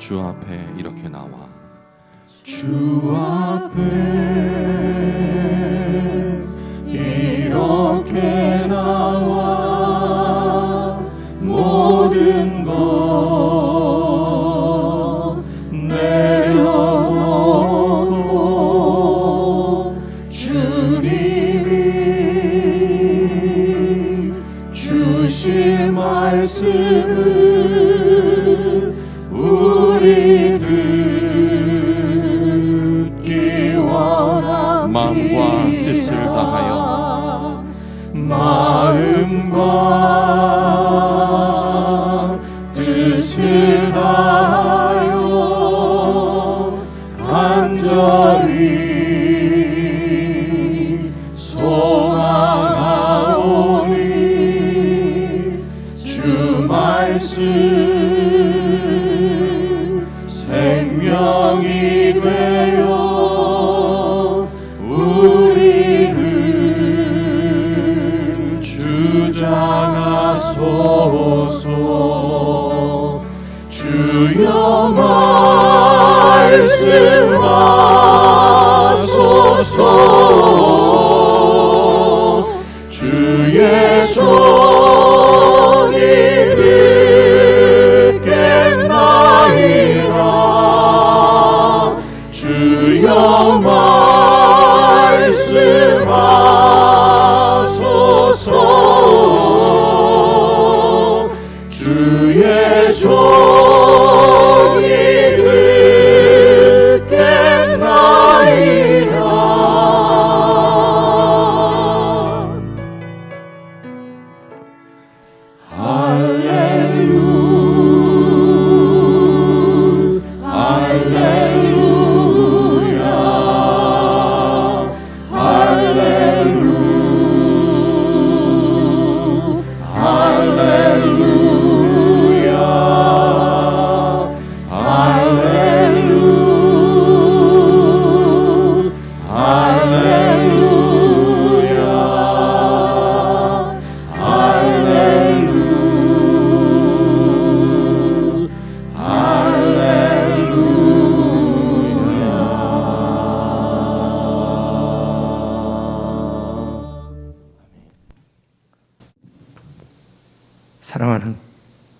주 앞에 이렇게 나와 주 앞에 이렇게 나와 모든 것 내려놓고 주님이 주실 말씀을 우리 듣기 원합니다. 마음과 뜻을 다하여 마음과 뜻을 다하여 간절히 소망하오니 주 말씀 생명이 되어 우리를 주장하소서. 주여 말씀하소서. 주의 종이 듣겠나이다. 주여 말씀하소서. 주의 종이 듣겠나이다. 사랑하는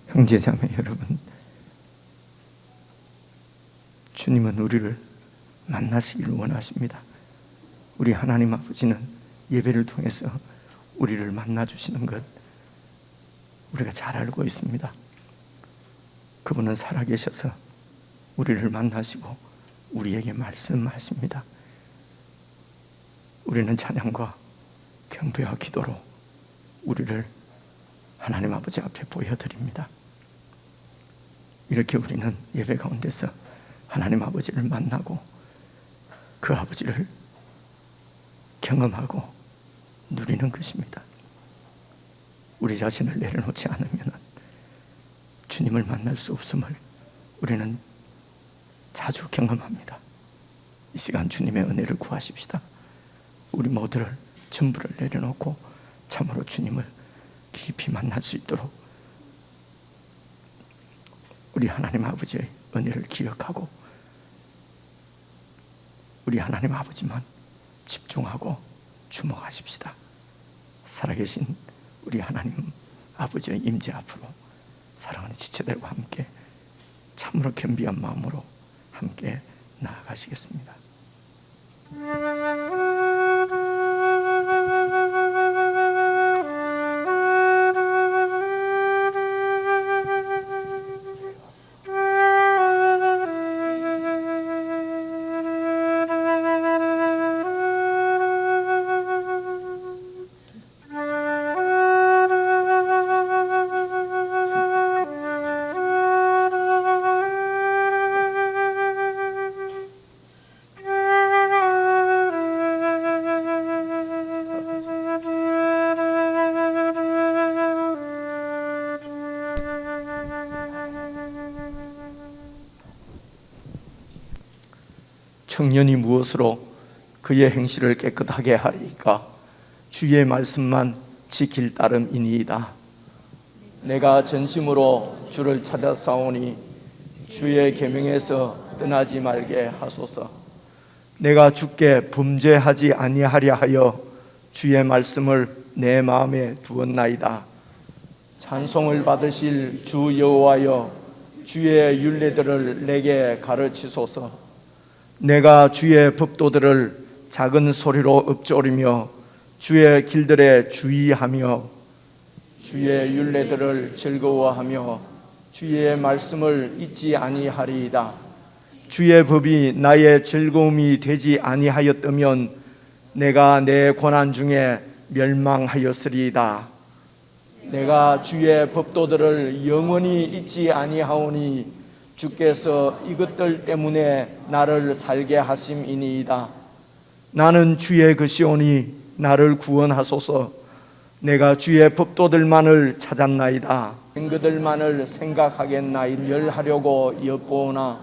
형제자매 여러분, 주님은 우리를 만나시기를 원하십니다. 우리 하나님 아버지는 예배를 통해서 우리를 만나주시는 것 우리가 잘 알고 있습니다. 그분은 살아계셔서 우리를 만나시고 우리에게 말씀하십니다. 우리는 찬양과 경배와 기도로 우리를 하나님 아버지 앞에 보여드립니다. 이렇게 우리는 예배 가운데서 하나님 아버지를 만나고 그 아버지를 경험하고 누리는 것입니다. 우리 자신을 내려놓지 않으면 주님을 만날 수 없음을 우리는 자주 경험합니다. 이 시간 주님의 은혜를 구하십시다. 우리 모두를 전부를 내려놓고 참으로 주님을 깊이 만날 수 있도록 우리 하나님 아버지의 은혜를 기억하고 우리 하나님 아버지만 집중하고 주목하십시다. 살아계신 우리 하나님 아버지의 임재 앞으로 사랑하는 지체들과 함께 참으로 겸비한 마음으로 함께 나아가시겠습니다. 청년이 무엇으로 그의 행실을 깨끗하게 하리까? 주의 말씀만 지킬 따름이니이다. 내가 전심으로 주를 찾아 싸우니 주의 계명에서 떠나지 말게 하소서. 내가 주께 범죄하지 아니하려 하여 주의 말씀을 내 마음에 두었나이다. 찬송을 받으실 주 여호와여, 주의 율례들을 내게 가르치소서. 내가 주의 법도들을 작은 소리로 읊조리며 주의 길들에 주의하며 주의 율례들을 즐거워하며 주의 말씀을 잊지 아니하리이다. 주의 법이 나의 즐거움이 되지 아니하였다면 내가 내 고난 중에 멸망하였으리이다. 내가 주의 법도들을 영원히 잊지 아니하오니 주께서 이것들 때문에 나를 살게 하심이니이다. 나는 주의 것이오니 나를 구원하소서. 내가 주의 법도들만을 찾았나이다. 증거들만을 생각하겠나이다. 멸하려고 엿보오나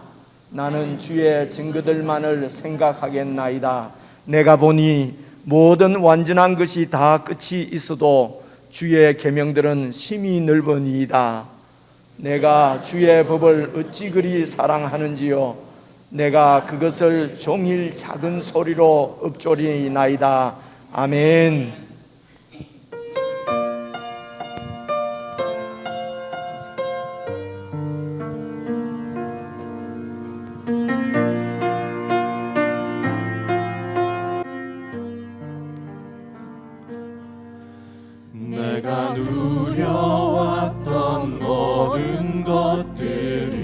나는 주의 증거들만을 생각하겠나이다. 내가 보니 모든 완전한 것이 다 끝이 있어도 주의 계명들은 심히 넓으니이다. 내가 주의 법을 어찌 그리 사랑하는지요. 내가 그것을 종일 작은 소리로 읊조리나이다. 아멘. 내가 누려왔던 모든 것들이,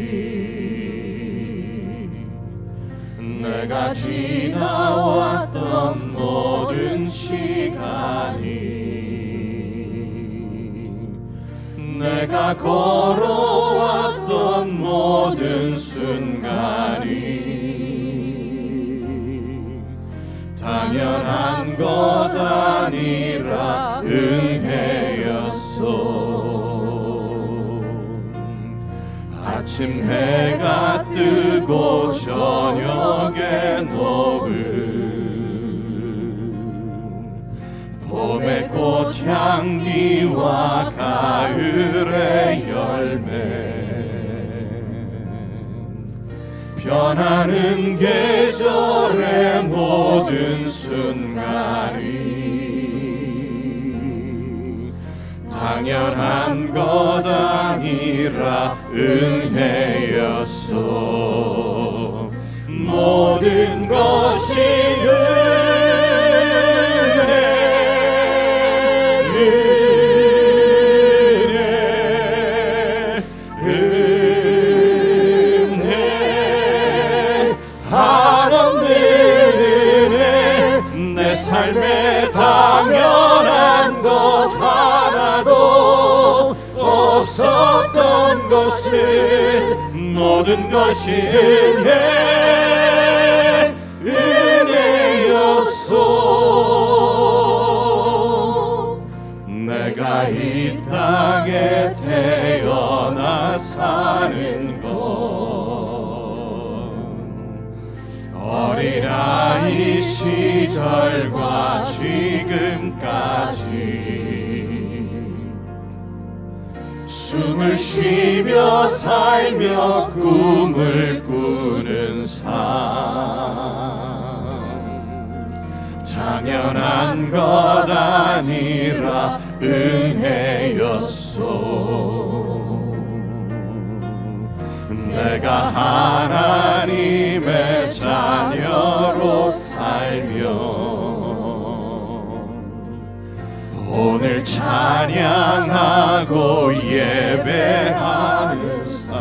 내가 지나왔던 모든 시간이, 내가 걸어왔던 모든 순간이 당연한 것 아니라 은혜였소. 아침 해가 뜨고 저녁에 녹은 봄의 꽃향기와 가을의 열매, 변하는 계절의 모든 순간이 당연한 것 아니라 은혜였소. 모든 것이 삶에 당연한 것 하나도 없었던 것을 모든 것이 은혜였소. 내가 이 땅에 태어나 사는 것, 어린아이 시절과 지금까지 숨을 쉬며 살며 꿈을 꾸는 삶, 당연한 것 아니라 은혜였소. 내가 하나님의 자녀로 살며 오늘 찬양하고 예배하는 삶,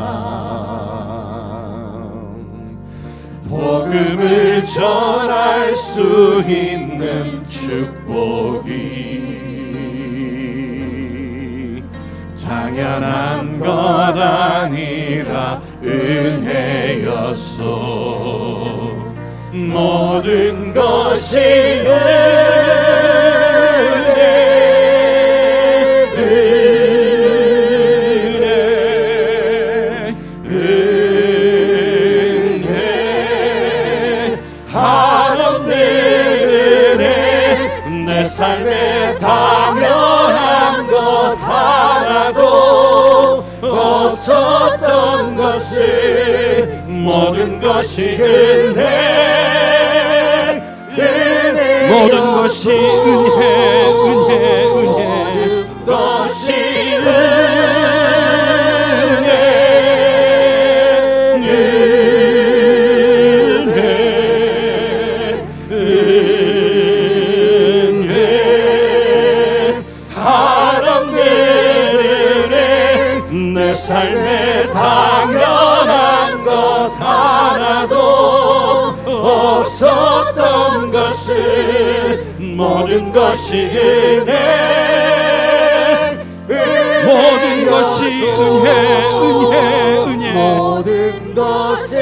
복음을 전할 수 있는 축복이 당연한 것 아니라 은혜였소. 모든 것이 은혜 한없는 은혜. 내 삶에 당연한 것 하나도 없었던 것 것은 모든 것이 은혜 모든 것이 은혜 모든 것이 내 삶에 당연한 것 하나도 없었던 것은 모든 것이 은혜 모든 것이 은혜 모든 것이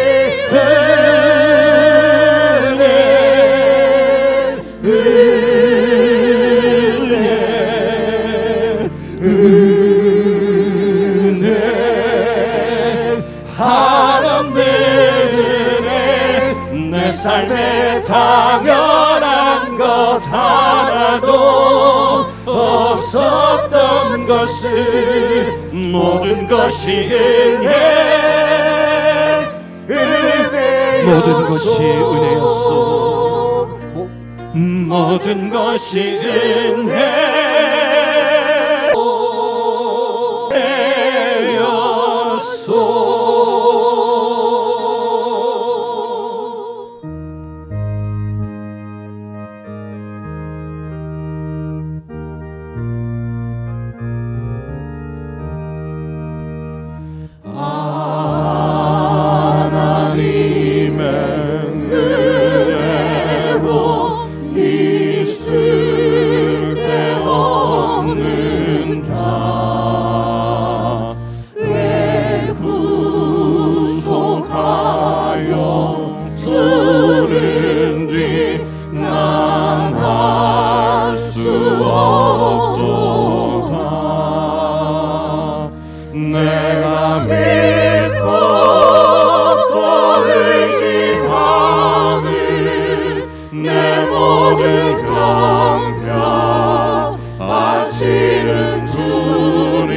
내 삶에 당연한 것 하나도 없었던 것은 모든 것이 은혜였소 모든 것이 은혜였소 모든 것이 은혜였소 하나님의 은혜로 있을 데 없는 자 왜 구속하여 주는지 난 알 수 없도다 내가 믿고 또 의지하는 내 모든 형편 아시는 주님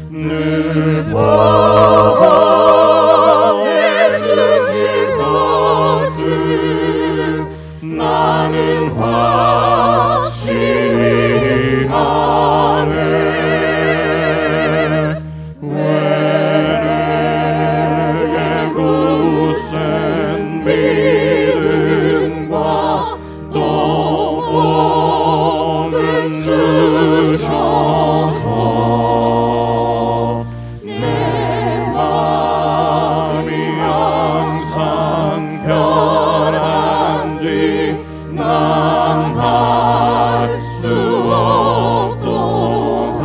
늘 보호해 주실 것을 나는 확실히 아네 내게 굳센 믿음과 또 복을 주셔서 내 마음이 항상 편한지 난 알 수 없도다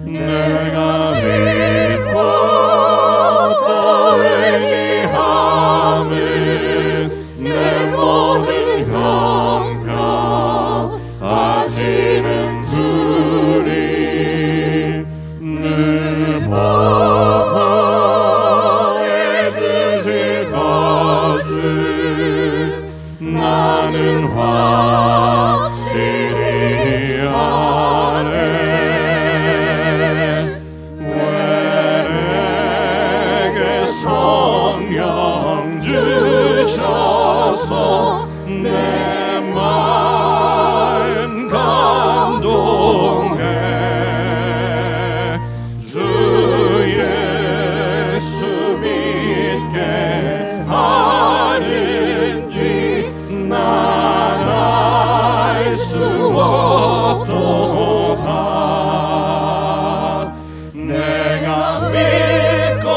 내가 믿고 또 의지하는 내 모든 형편 아시는 주님 늘 보호해 주실 것을 나는 확실히 아네 왜 내게 성령 주셔서 내 마음 감동해 주 예수 믿게 하는지 난 알 수 없도다 내가 믿고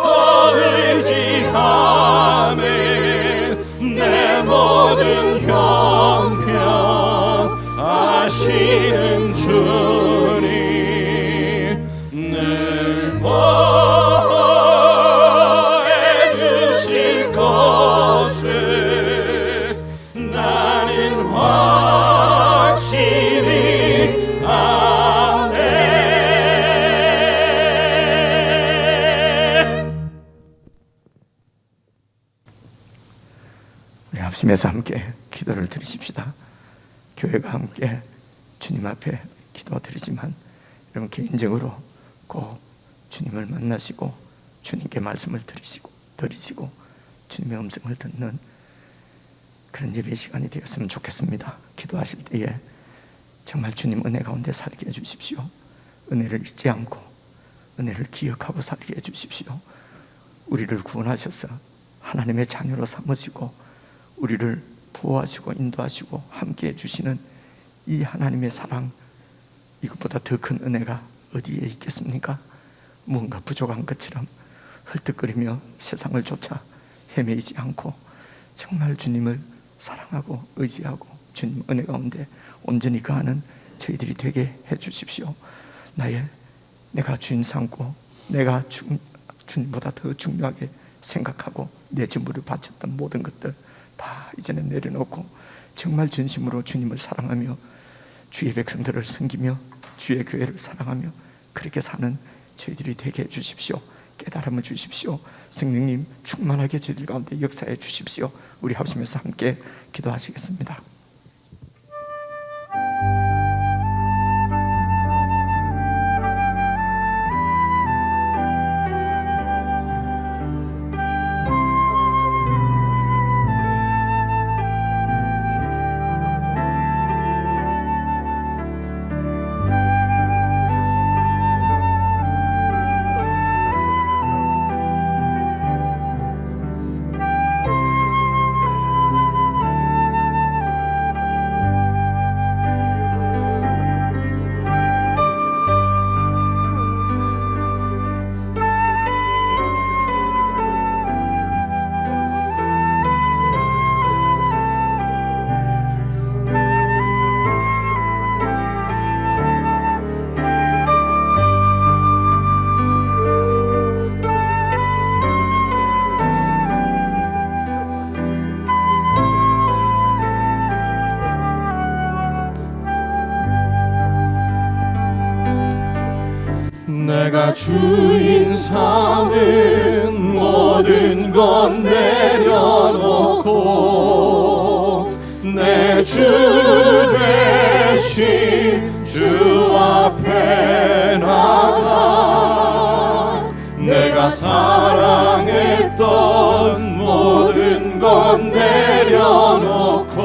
또 의지하는 내 모든 형편 아시는 주님 늘 보호해 주실 것을 나는 확실히 아네 우리 합심해서 함께 기도를 드리십시다. 교회가 함께 주님 앞에 기도드리지만 여러분 개인적으로 꼭 주님을 만나시고 주님께 말씀을 들으시고 주님의 음성을 듣는 그런 예배 시간이 되었으면 좋겠습니다. 기도하실 때에 정말 주님 은혜 가운데 살게 해주십시오. 은혜를 잊지 않고 은혜를 기억하고 살게 해주십시오. 우리를 구원하셔서 하나님의 자녀로 삼으시고 우리를 보호하시고 인도하시고 함께 해주시는 이 하나님의 사랑, 이것보다 더 큰 은혜가 어디에 있겠습니까? 무언가 부족한 것처럼 헐떡거리며 세상을 쫓아 헤매이지 않고 정말 주님을 사랑하고 의지하고 주님 은혜 가운데 온전히 거하는 저희들이 되게 해주십시오. 내가 주인 삼고 내가 주님보다 더 중요하게 생각하고 내 전부를 바쳤던 모든 것들 다 이제는 내려놓고 정말 진심으로 주님을 사랑하며 주의 백성들을 섬기며 주의 교회를 사랑하며 그렇게 사는 저희들이 되게 해주십시오. 깨달음을 주십시오. 성령님 충만하게 저희들 가운데 역사해 주십시오. 우리 합심해서 함께 기도하시겠습니다. 내가 주인 삼은 모든 것 내려놓고 내 주 되신 주 앞에 나가 내가 사랑했던 모든 것 내려놓고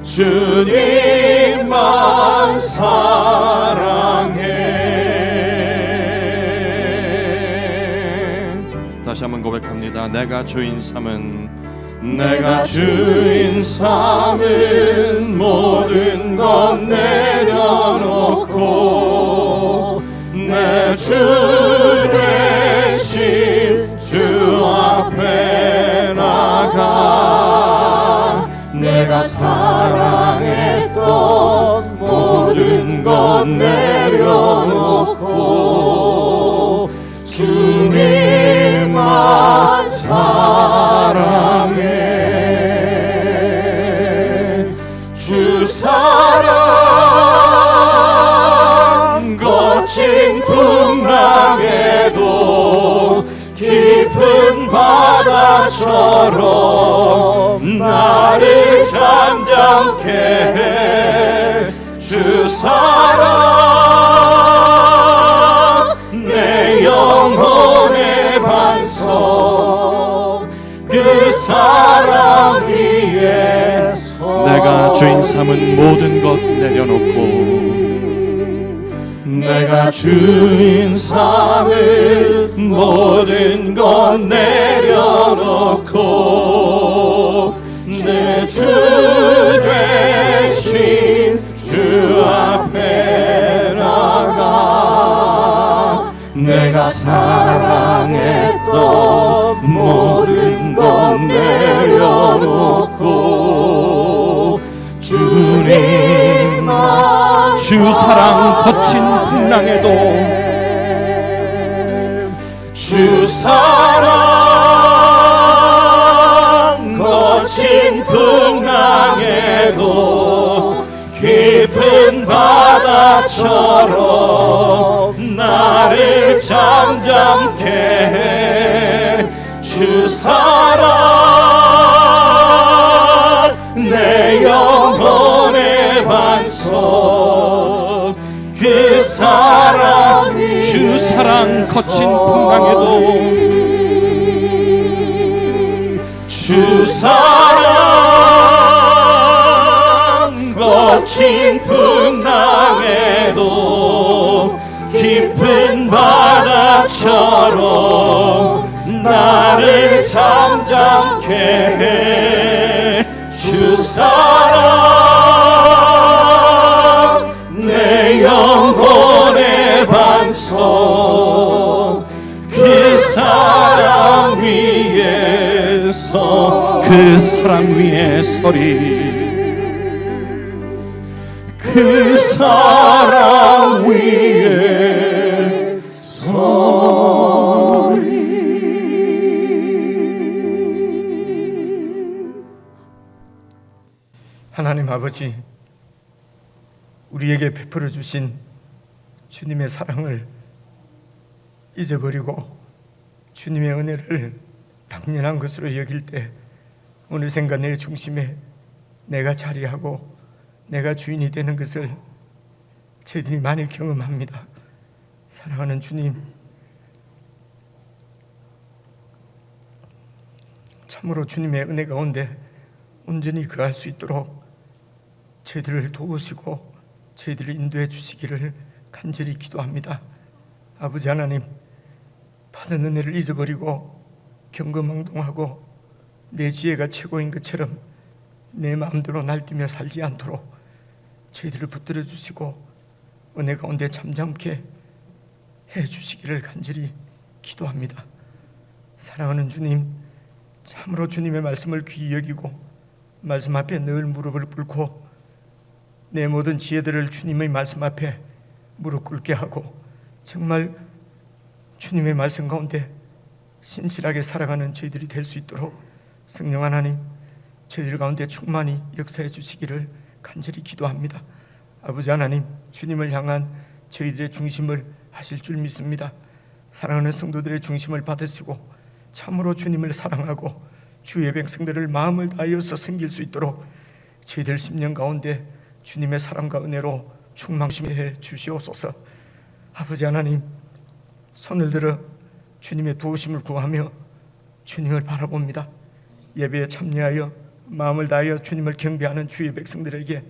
주님만 사랑해. 다시 한번 고백합니다. 내가 주인 삼은 모든 것 내려놓고 내 주 되신 주 앞에 나가 내가 사랑했던 모든 것 내려놓고 주님만 사랑해. 주 사랑 거친 풍랑에도 깊은 바다처럼 나를 잠잠케 해. 주 사랑 내 영혼의 반석 그 사랑 위에 내가 주인 삼은 모든 것 내려놓고 내가 주인 삼은 모든 것 내려놓고 내 주 되신 주 앞에 나가 내가 사랑했던 모든 것 내려놓고 주님만 주 사랑 거친 풍랑에도 주 사랑 거친 풍랑에도 깊은 바다처럼 나를 잠잠케 해. 주 사랑 내 영혼의 반석 그 사랑 사랑 거친 풍랑에도 주 사랑 거친 풍랑에도 깊은 바다처럼 나를 잠잠케 해. 주 사랑 내 영혼의 반석 그 사랑 위에서 그 사랑 위에 서리 그 사랑 위에 하나님 아버지, 우리에게 베풀어 주신 주님의 사랑을 잊어버리고 주님의 은혜를 당연한 것으로 여길 때 어느샌가 내 중심에 내가 자리하고 내가 주인이 되는 것을 저희들이 많이 경험합니다. 사랑하는 주님, 참으로 주님의 은혜 가운데 온전히 거할 수 있도록 저희들을 도우시고 저희들을 인도해 주시기를 간절히 기도합니다. 아버지 하나님, 받은 은혜를 잊어버리고 경거망동하고 내 지혜가 최고인 것처럼 내 마음대로 날뛰며 살지 않도록 저희들을 붙들어 주시고 은혜 가운데 잠잠케 해 주시기를 간절히 기도합니다. 사랑하는 주님, 참으로 주님의 말씀을 귀히 여기고 말씀 앞에 늘 무릎을 꿇고 내 모든 지혜들을 주님의 말씀 앞에 무릎 꿇게 하고 정말 주님의 말씀 가운데 신실하게 살아가는 저희들이 될 수 있도록 성령 하나님, 저희들 가운데 충만히 역사해 주시기를 간절히 기도합니다. 아버지 하나님, 주님을 향한 저희들의 중심을 하실 줄 믿습니다. 사랑하는 성도들의 중심을 받으시고 참으로 주님을 사랑하고 주의 백성들을 마음을 다하여서 섬길 수 있도록 저희들 심령 가운데 주님의 사랑과 은혜로 충만해 주시옵소서. 아버지 하나님, 손을 들어 주님의 도우심을 구하며 주님을 바라봅니다. 예배에 참여하여 마음을 다하여 주님을 경배하는 주의 백성들에게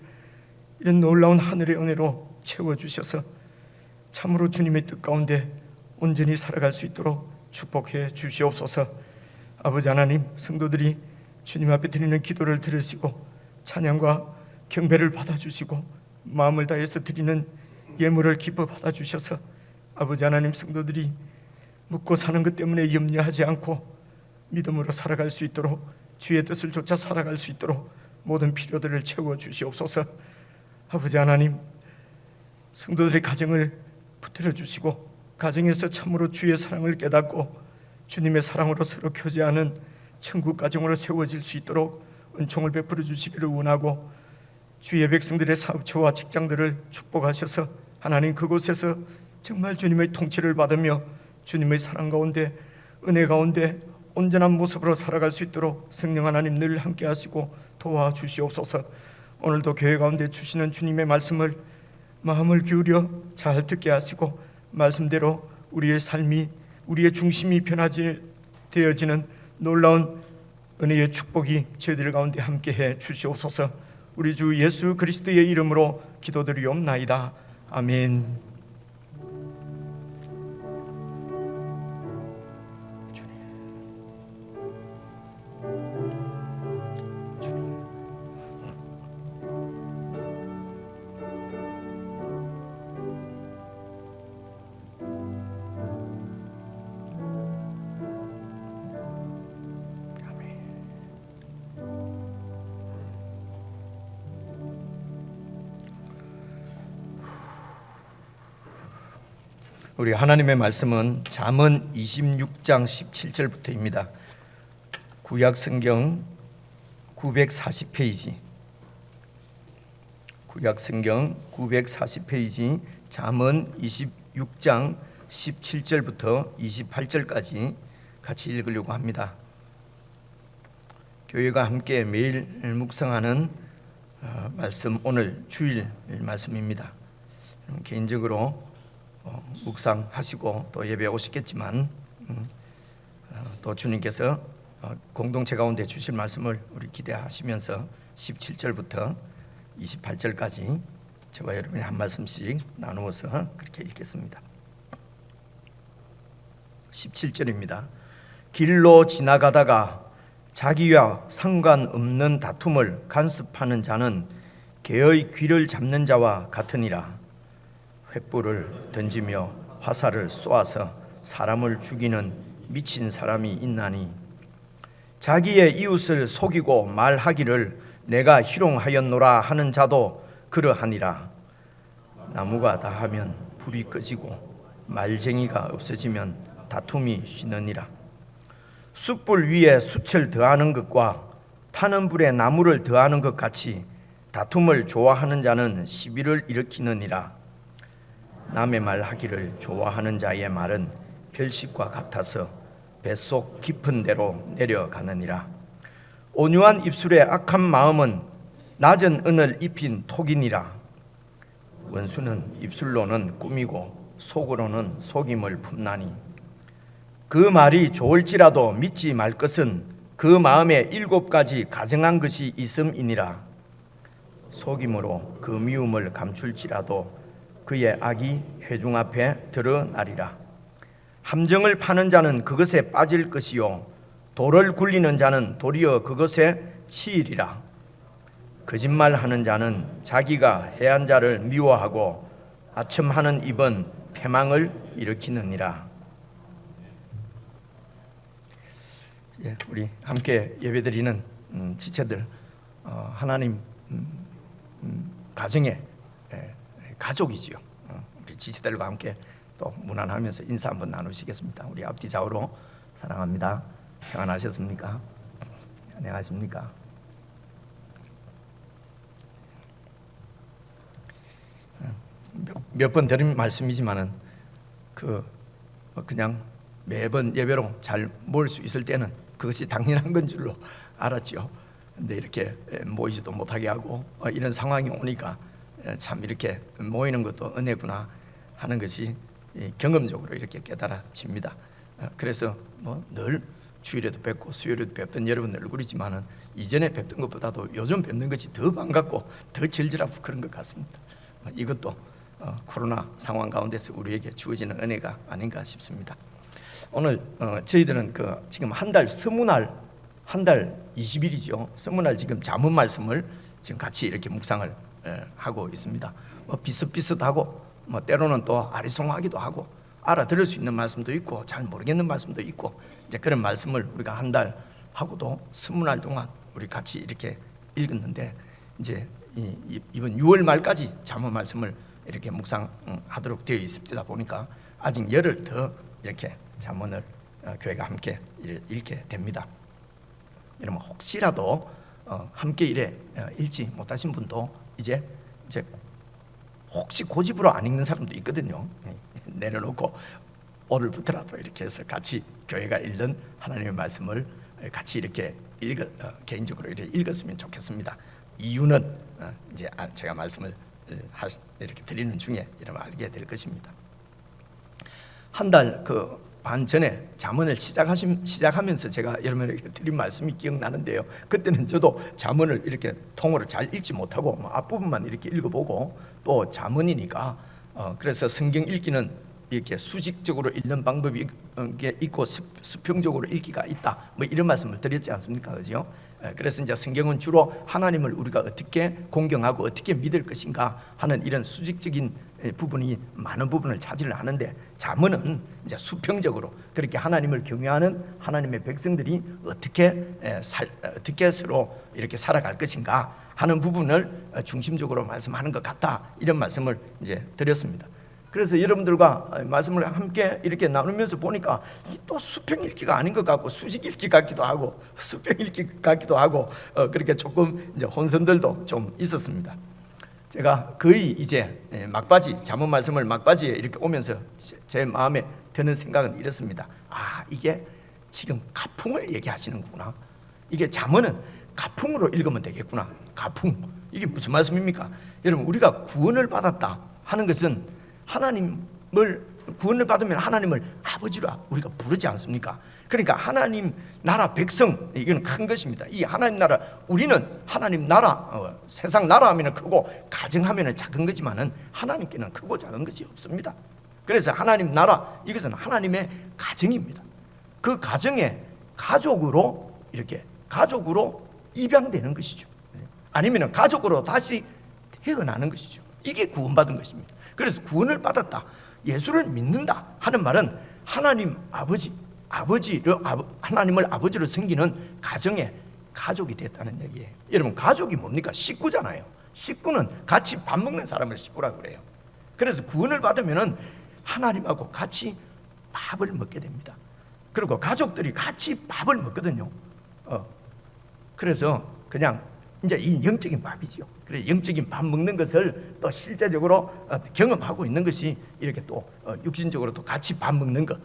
이런 놀라운 하늘의 은혜로 채워주셔서 참으로 주님의 뜻 가운데 온전히 살아갈 수 있도록 축복해 주시옵소서. 아버지 하나님, 성도들이 주님 앞에 드리는 기도를 들으시고 찬양과 경배를 받아주시고 마음을 다해서 드리는 예물을 기뻐 받아주셔서 아버지 하나님, 성도들이 묵고 사는 것 때문에 염려하지 않고 믿음으로 살아갈 수 있도록 주의 뜻을 쫓아 살아갈 수 있도록 모든 필요들을 채워 주시옵소서. 아버지 하나님, 성도들의 가정을 붙들어 주시고 가정에서 참으로 주의 사랑을 깨닫고 주님의 사랑으로 서로 교제하는 천국 가정으로 세워질 수 있도록 은총을 베풀어 주시기를 원하고 주의 백성들의 사업처와 직장들을 축복하셔서 하나님 그곳에서 정말 주님의 통치를 받으며 주님의 사랑 가운데 은혜 가운데 온전한 모습으로 살아갈 수 있도록 성령 하나님 늘 함께 하시고 도와주시옵소서. 오늘도 교회 가운데 주시는 주님의 말씀을 마음을 기울여 잘 듣게 하시고 말씀대로 우리의 삶이 우리의 중심이 변화지 되어지는 놀라운 은혜의 축복이 저희들 가운데 함께해 주시옵소서. 우리 주 예수 그리스도의 이름으로 기도드리옵나이다. 아멘. 우리 하나님의 말씀은 잠언 26장 17절부터입니다. 구약 성경 940페이지, 구약 성경 940페이지 잠언 26장 17절부터 28절까지 같이 읽으려고 합니다. 교회가 함께 매일 묵상하는 말씀, 오늘 주일 말씀입니다. 개인적으로 묵상하시고 또 예배 오시겠지만 또 주님께서 공동체 가운데 주실 말씀을 우리 기대하시면서 17절부터 28절까지 저와 여러분이 한 말씀씩 나누어서 그렇게 읽겠습니다. 17절입니다. 길로 지나가다가 자기와 상관없는 다툼을 간섭하는 자는 개의 귀를 잡는 자와 같으니라. 횃불을 던지며 화살을 쏘아서 사람을 죽이는 미친 사람이 있나니 자기의 이웃을 속이고 말하기를 내가 희롱하였노라 하는 자도 그러하니라. 나무가 다하면 불이 꺼지고 말쟁이가 없어지면 다툼이 쉬느니라. 숯불 위에 숯을 더하는 것과 타는 불에 나무를 더하는 것 같이 다툼을 좋아하는 자는 시비를 일으키느니라. 남의 말하기를 좋아하는 자의 말은 별식과 같아서 뱃속 깊은 데로 내려가느니라. 온유한 입술의 악한 마음은 낮은 은을 입힌 톡이니라. 원수는 입술로는 꾸미고 속으로는 속임을 품나니 그 말이 좋을지라도 믿지 말 것은 그 마음에 7가지 가증한 것이 있음이니라. 속임으로 그 미움을 감출지라도 그의 악이 회중 앞에 드러나리라. 함정을 파는 자는 그것에 빠질 것이요 돌을 굴리는 자는 도리어 그것에 치이리라. 거짓말하는 자는 자기가 해한 자를 미워하고 아첨하는 입은 패망을 일으키느니라. 우리 함께 예배드리는 지체들, 하나님 가정의 가족이지요. 우리 지체들과 함께 또 문안하면서 인사 한번 나누시겠습니다. 우리 앞뒤 좌우로 사랑합니다. 평안하셨습니까? 안녕하십니까? 몇 번 드린 말씀이지만은 그냥 매번 예배로 잘 모일 수 있을 때는 그것이 당연한 건 줄로 알았지요. 근데 이렇게 모이지도 못하게 하고 이런 상황이 오니까 참 이렇게 모이는 것도 은혜구나 하는 것이 경험적으로 이렇게 깨달아집니다. 그래서 늘 주일에도 뵙고 수요일에도 뵙던 여러분 얼굴이지만은 이전에 뵙던 것보다도 요즘 뵙는 것이 더 반갑고 더 질질하고 그런 것 같습니다. 이것도 코로나 상황 가운데서 우리에게 주어지는 은혜가 아닌가 싶습니다. 오늘 저희들은 지금 한 달 서문할 한 달 20일이죠. 서문할 지금 잠언 말씀을 지금 같이 이렇게 묵상을 하고 있습니다. 비슷비슷하고 때로는 또 아리송하기도 하고 알아들을 수 있는 말씀도 있고 잘 모르겠는 말씀도 있고 이제 그런 말씀을 우리가 한 달 하고도 서문할 동안 우리 같이 이렇게 읽었는데 이제 이번 6월 말까지 잠언 말씀을 이렇게 묵상하도록 되어 있습니다. 보니까 아직 열흘 더 이렇게 잠언을 교회가 함께 읽게 됩니다. 여러분 혹시라도 함께 읽지 못하신 분도 이제 혹시 고집으로 안 읽는 사람도 있거든요. 내려놓고 오늘부터라도 이렇게 해서 같이 교회가 읽는 하나님의 말씀을 같이 이렇게 개인적으로 이렇게 읽었으면 좋겠습니다. 이유는 이제 제가 말씀을 이렇게 드리는 중에 여러분 알게 될 것입니다. 한 달 반 전에 잠언을 시작하면서 제가 여러분에게 드린 말씀이 기억나는데요. 그때는 저도 잠언을 이렇게 통으로 잘 읽지 못하고 앞부분만 이렇게 읽어보고 또 잠언이니까 그래서 성경 읽기는 이렇게 수직적으로 읽는 방법이 있고 수평적으로 읽기가 있다. 이런 말씀을 드렸지 않습니까? 그죠? 그래서 이제 성경은 주로 하나님을 우리가 어떻게 공경하고 어떻게 믿을 것인가 하는 이런 수직적인 부분이 많은 부분을 차지를 하는데 잠언은 이제 수평적으로 그렇게 하나님을 경외하는 하나님의 백성들이 어떻게 서로 이렇게 살아갈 것인가 하는 부분을 중심적으로 말씀하는 것 같다. 이런 말씀을 이제 드렸습니다. 그래서 여러분들과 말씀을 함께 이렇게 나누면서 보니까 또 수평 읽기가 아닌 것 같고 수직 읽기 같기도 하고 수평 읽기 같기도 하고 그렇게 조금 이제 혼선들도 좀 있었습니다. 제가 거의 이제 막바지 잠언 말씀을 막바지에 이렇게 오면서 제 마음에 드는 생각은 이렇습니다. 이게 지금 가풍을 얘기하시는구나. 이게 잠언은 가풍으로 읽으면 되겠구나. 가풍. 이게 무슨 말씀입니까? 여러분 우리가 구원을 받았다 하는 것은 하나님은 구원을 받으면 하나님을 아버지로 우리가 부르지 않습니까? 그러니까 하나님 나라 백성, 이건 큰 것입니다. 이 하나님 나라, 우리는 하나님 나라, 세상 나라 하면 크고 가정 하면 작은 거지만은 하나님께는 크고 작은 것이 없습니다. 그래서 하나님 나라, 이것은 하나님의 가정입니다. 그 가정에 가족으로 입양되는 것이죠. 아니면 가족으로 다시 태어나는 것이죠. 이게 구원받은 것입니다. 그래서 구원을 받았다, 예수를 믿는다 하는 말은 하나님 하나님을 아버지로 섬기는 가정의 가족이 됐다는 얘기예요. 여러분, 가족이 뭡니까? 식구잖아요. 식구는 같이 밥 먹는 사람을 식구라고 그래요. 그래서 구원을 받으면은 하나님하고 같이 밥을 먹게 됩니다. 그리고 가족들이 같이 밥을 먹거든요. 그래서 그냥 이제 이 영적인 밥이죠. 그래, 영적인 밥 먹는 것을 또 실제적으로 경험하고 있는 것이 이렇게 또 육신적으로 또 같이 밥 먹는 것,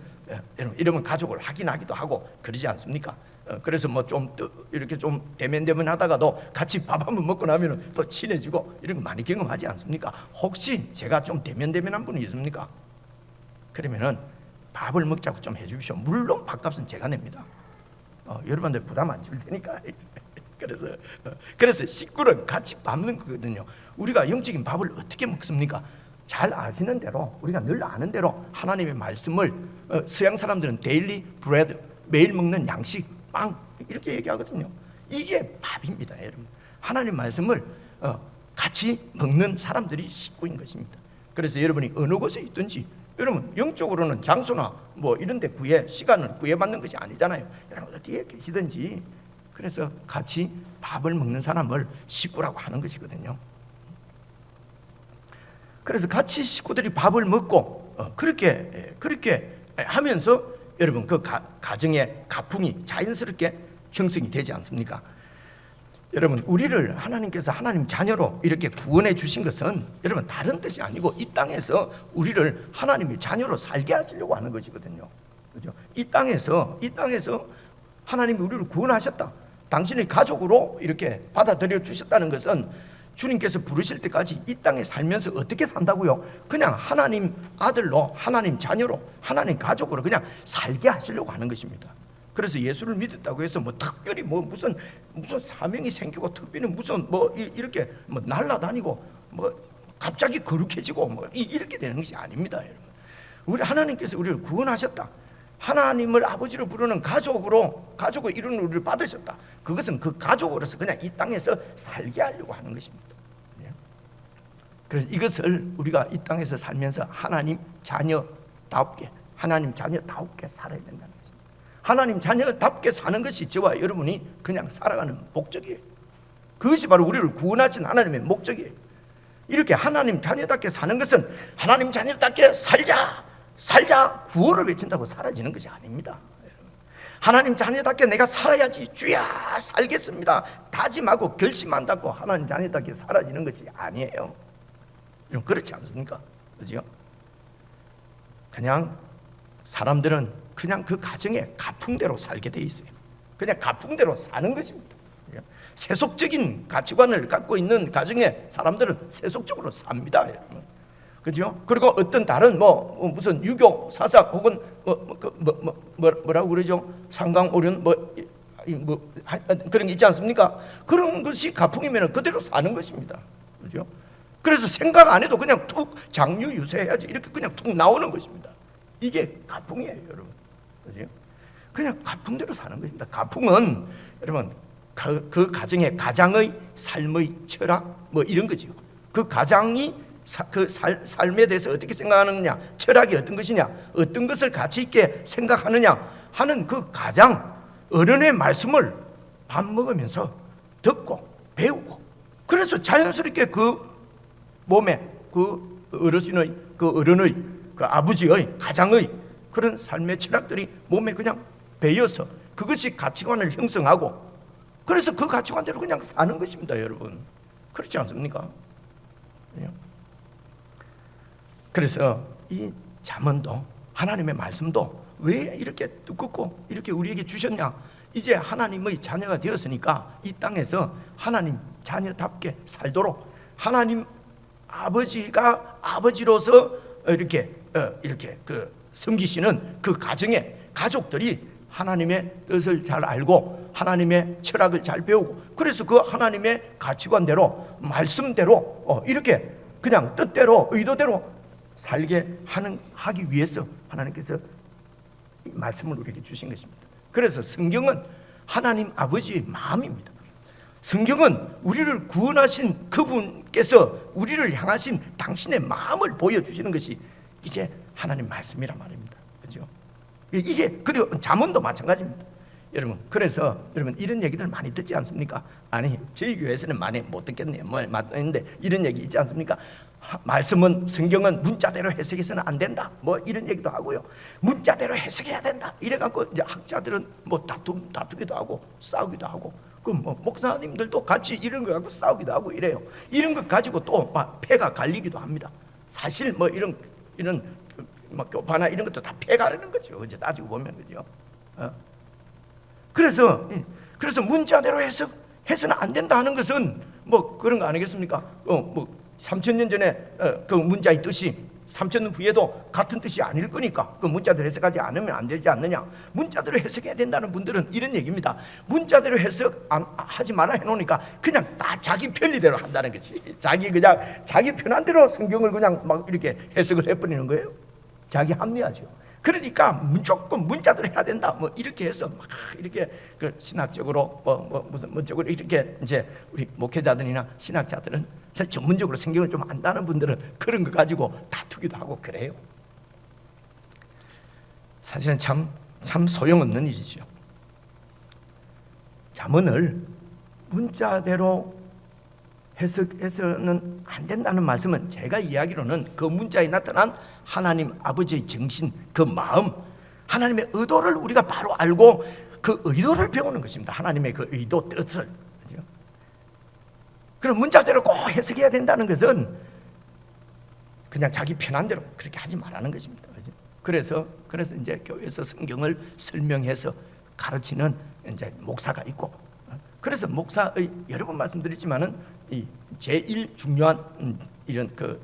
여러분, 이러면 가족을 확인하기도 하고 그러지 않습니까? 그래서 뭐 좀 이렇게 좀 대면하다가도 같이 밥 한번 먹고 나면 또 친해지고 이런 거 많이 경험하지 않습니까? 혹시 제가 좀 대면한 분이 있습니까? 그러면은 밥을 먹자고 좀 해주십시오. 물론 밥값은 제가 냅니다. 여러분들 부담 안 줄 테니까. 그래서 식구는 같이 밥 먹는 거거든요. 우리가 영적인 밥을 어떻게 먹습니까? 잘 아시는 대로, 우리가 늘 아는 대로 하나님의 말씀을, 서양 사람들은 데일리 브레드, 매일 먹는 양식, 빵, 이렇게 얘기하거든요. 이게 밥입니다, 여러분. 하나님 말씀을 같이 먹는 사람들이 식구인 것입니다. 그래서 여러분이 어느 곳에 있든지, 여러분 영적으로는 장소나 뭐 이런 데 시간을 구애받는 것이 아니잖아요. 여러분 어디에 계시든지, 그래서 같이 밥을 먹는 사람을 식구라고 하는 것이거든요. 그래서 같이 식구들이 밥을 먹고 그렇게 하면서 여러분 그 가정의 가풍이 자연스럽게 형성이 되지 않습니까? 여러분, 우리를 하나님께서 하나님 자녀로 이렇게 구원해 주신 것은 여러분 다른 뜻이 아니고 이 땅에서 우리를 하나님의 자녀로 살게 하시려고 하는 것이거든요. 그렇죠? 이 땅에서 하나님이 우리를 구원하셨다, 당신의 가족으로 이렇게 받아들여 주셨다는 것은 주님께서 부르실 때까지 이 땅에 살면서 어떻게 산다고요? 그냥 하나님 아들로, 하나님 자녀로, 하나님 가족으로 그냥 살게 하시려고 하는 것입니다. 그래서 예수를 믿었다고 해서 뭐 특별히 뭐 무슨 사명이 생기고 특별히 무슨 뭐 이렇게 뭐 날아다니고 뭐 갑자기 거룩해지고 뭐 이렇게 되는 것이 아닙니다, 여러분. 우리 하나님께서 우리를 구원하셨다, 하나님을 아버지로 부르는 가족을 이루는 우리를 받으셨다. 그것은 그 가족으로서 그냥 이 땅에서 살게 하려고 하는 것입니다. 그래서 이것을 우리가 이 땅에서 살면서 하나님 자녀답게 살아야 된다는 것입니다. 하나님 자녀답게 사는 것이 저와 여러분이 그냥 살아가는 목적이에요. 그것이 바로 우리를 구원하신 하나님의 목적이에요. 이렇게 하나님 자녀답게 사는 것은 하나님 자녀답게 살자 구호를 외친다고 사라지는 것이 아닙니다. 하나님 자녀답게 내가 살아야지, 주야 살겠습니다 다짐하고 결심한다고 하나님 자녀답게 사라지는 것이 아니에요. 그렇지 않습니까? 그죠? 그냥 사람들은 그냥 그 가정의 가풍대로 살게 돼 있어요. 그냥 가풍대로 사는 것입니다. 세속적인 가치관을 갖고 있는 가정의 사람들은 세속적으로 삽니다, 여러분. 그죠? 그리고 어떤 다른 무슨 유교 사상 혹은 뭐라고 그러죠? 상강오륜 그런 게 있지 않습니까? 그런 것이 가풍이면 그대로 사는 것입니다. 그죠? 그래서 생각 안 해도 그냥 툭 장유유세해야지 이렇게 그냥 툭 나오는 것입니다. 이게 가풍이에요, 여러분. 그죠? 그냥 가풍대로 사는 것입니다. 가풍은 여러분 그 가정의 삶의 철학 뭐 이런 거죠. 그 가장이 삶에 대해서 어떻게 생각하느냐, 철학이 어떤 것이냐, 어떤 것을 가치 있게 생각하느냐 하는 그 가장 어른의 말씀을 밥 먹으면서 듣고 배우고, 그래서 자연스럽게 그 몸에 그 어르신의, 그 어른의, 그 아버지의, 가장의 그런 삶의 철학들이 몸에 그냥 배어서 그것이 가치관을 형성하고, 그래서 그 가치관대로 그냥 사는 것입니다, 여러분. 그렇지 않습니까? 그래서 이 잠언도 하나님의 말씀도 왜 이렇게 두껍고 이렇게 우리에게 주셨냐? 이제 하나님의 자녀가 되었으니까 이 땅에서 하나님 자녀답게 살도록 하나님 아버지가 아버지로서 이렇게 이렇게 섬기시는 그 가정에 가족들이 하나님의 뜻을 잘 알고 하나님의 철학을 잘 배우고, 그래서 그 하나님의 가치관대로 말씀대로 이렇게 그냥 뜻대로 의도대로 살게 하기 위해서 하나님께서 이 말씀을 우리에게 주신 것입니다. 그래서 성경은 하나님 아버지의 마음입니다. 성경은 우리를 구원하신 그분께서 우리를 향하신 당신의 마음을 보여주시는 것이 이게 하나님 말씀이란 말입니다. 그렇죠? 이게, 그리고 잠언도 마찬가지입니다. 여러분, 그래서 여러분 이런 얘기들 많이 듣지 않습니까? 아니, 저희 교회에서는 많이 못 듣겠네요. 맞는데 이런 얘기 있지 않습니까? 말씀은, 성경은 문자대로 해석해서는 안 된다, 이런 얘기도 하고요. 문자대로 해석해야 된다 이래갖고 이제 학자들은 다투기도 하고 싸우기도 하고, 목사님들도 같이 이런 거 갖고 싸우기도 하고 이래요. 이런 것 가지고 또 패가 갈리기도 합니다. 사실 이런 교파나 이런 것도 다 패가르는 거죠. 이제 따지고 보면, 그죠? 그래서 문자대로 해서는 안 된다 하는 것은 그런 거 아니겠습니까? 3000년 전에 그 문자의 뜻이 3000년 후에도 같은 뜻이 아닐 거니까 그 문자대로 해석하지 않으면 안 되지 않느냐. 문자대로 해석해야 된다는 분들은 이런 얘기입니다. 문자대로 해석하지 마라 해놓으니까 그냥 다 자기 편리대로 한다는 거지. 자기 편한 대로 성경을 그냥 막 이렇게 해석을 해버리는 거예요. 자기 합리화죠. 그러니까 무조건 문자대로 해야 된다 이렇게 해서 막 이렇게 그 신학적으로 무슨 쪽으로 이렇게 이제 우리 목회자들이나 신학자들은 전문적으로 성경을 좀 안다는 분들은 그런 거 가지고 다투기도 하고 그래요. 사실은 참 소용없는 일이죠. 잠언을 문자대로 해석해서는 안 된다는 말씀은 제가 이야기로는 그 문자에 나타난 하나님 아버지의 정신, 그 마음, 하나님의 의도를 우리가 바로 알고 그 의도를 배우는 것입니다. 하나님의 그 의도, 뜻을. 그렇죠? 그럼 문자대로 꼭 해석해야 된다는 것은 그냥 자기 편한 대로 그렇게 하지 말라는 것입니다. 그렇죠? 그래서 이제 교회에서 성경을 설명해서 가르치는 이제 목사가 있고, 그래서 목사의 여러 번 말씀드렸지만은 이 제일 중요한 이런 그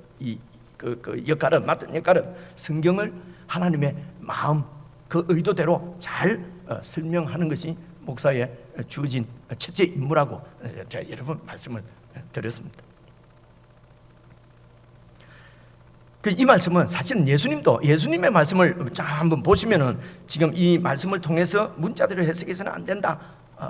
역할은, 맡은 역할은 성경을 하나님의 마음, 그 의도대로 잘 설명하는 것이 목사의 주어진 첫째 임무라고 제가 여러 번 말씀을 드렸습니다. 이 말씀은 사실은 예수님의 말씀을 한번 보시면은 지금 이 말씀을 통해서 문자대로 해석해서는 안 된다.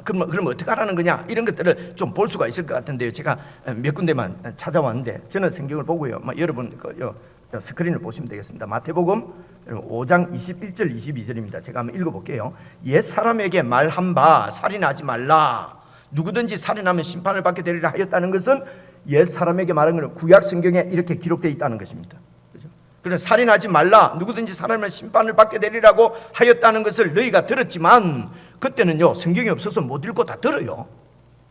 그럼 어떻게 하라는 거냐, 이런 것들을 좀 볼 수가 있을 것 같은데요. 제가 몇 군데만 찾아왔는데 저는 성경을 보고요. 여러분 스크린을 보시면 되겠습니다. 마태복음 5장 21절 22절입니다. 제가 한번 읽어볼게요. 옛 사람에게 말한 바 살인하지 말라. 누구든지 살인하면 심판을 받게 되리라 하였다는 것은 옛 사람에게 말한 것은 구약 성경에 이렇게 기록되어 있다는 것입니다. 그래서 살인하지 말라, 누구든지 살인하면 심판을 받게 되리라고 하였다는 것을 너희가 들었지만, 그때는요 성경이 없어서 못 읽고 다 들어요.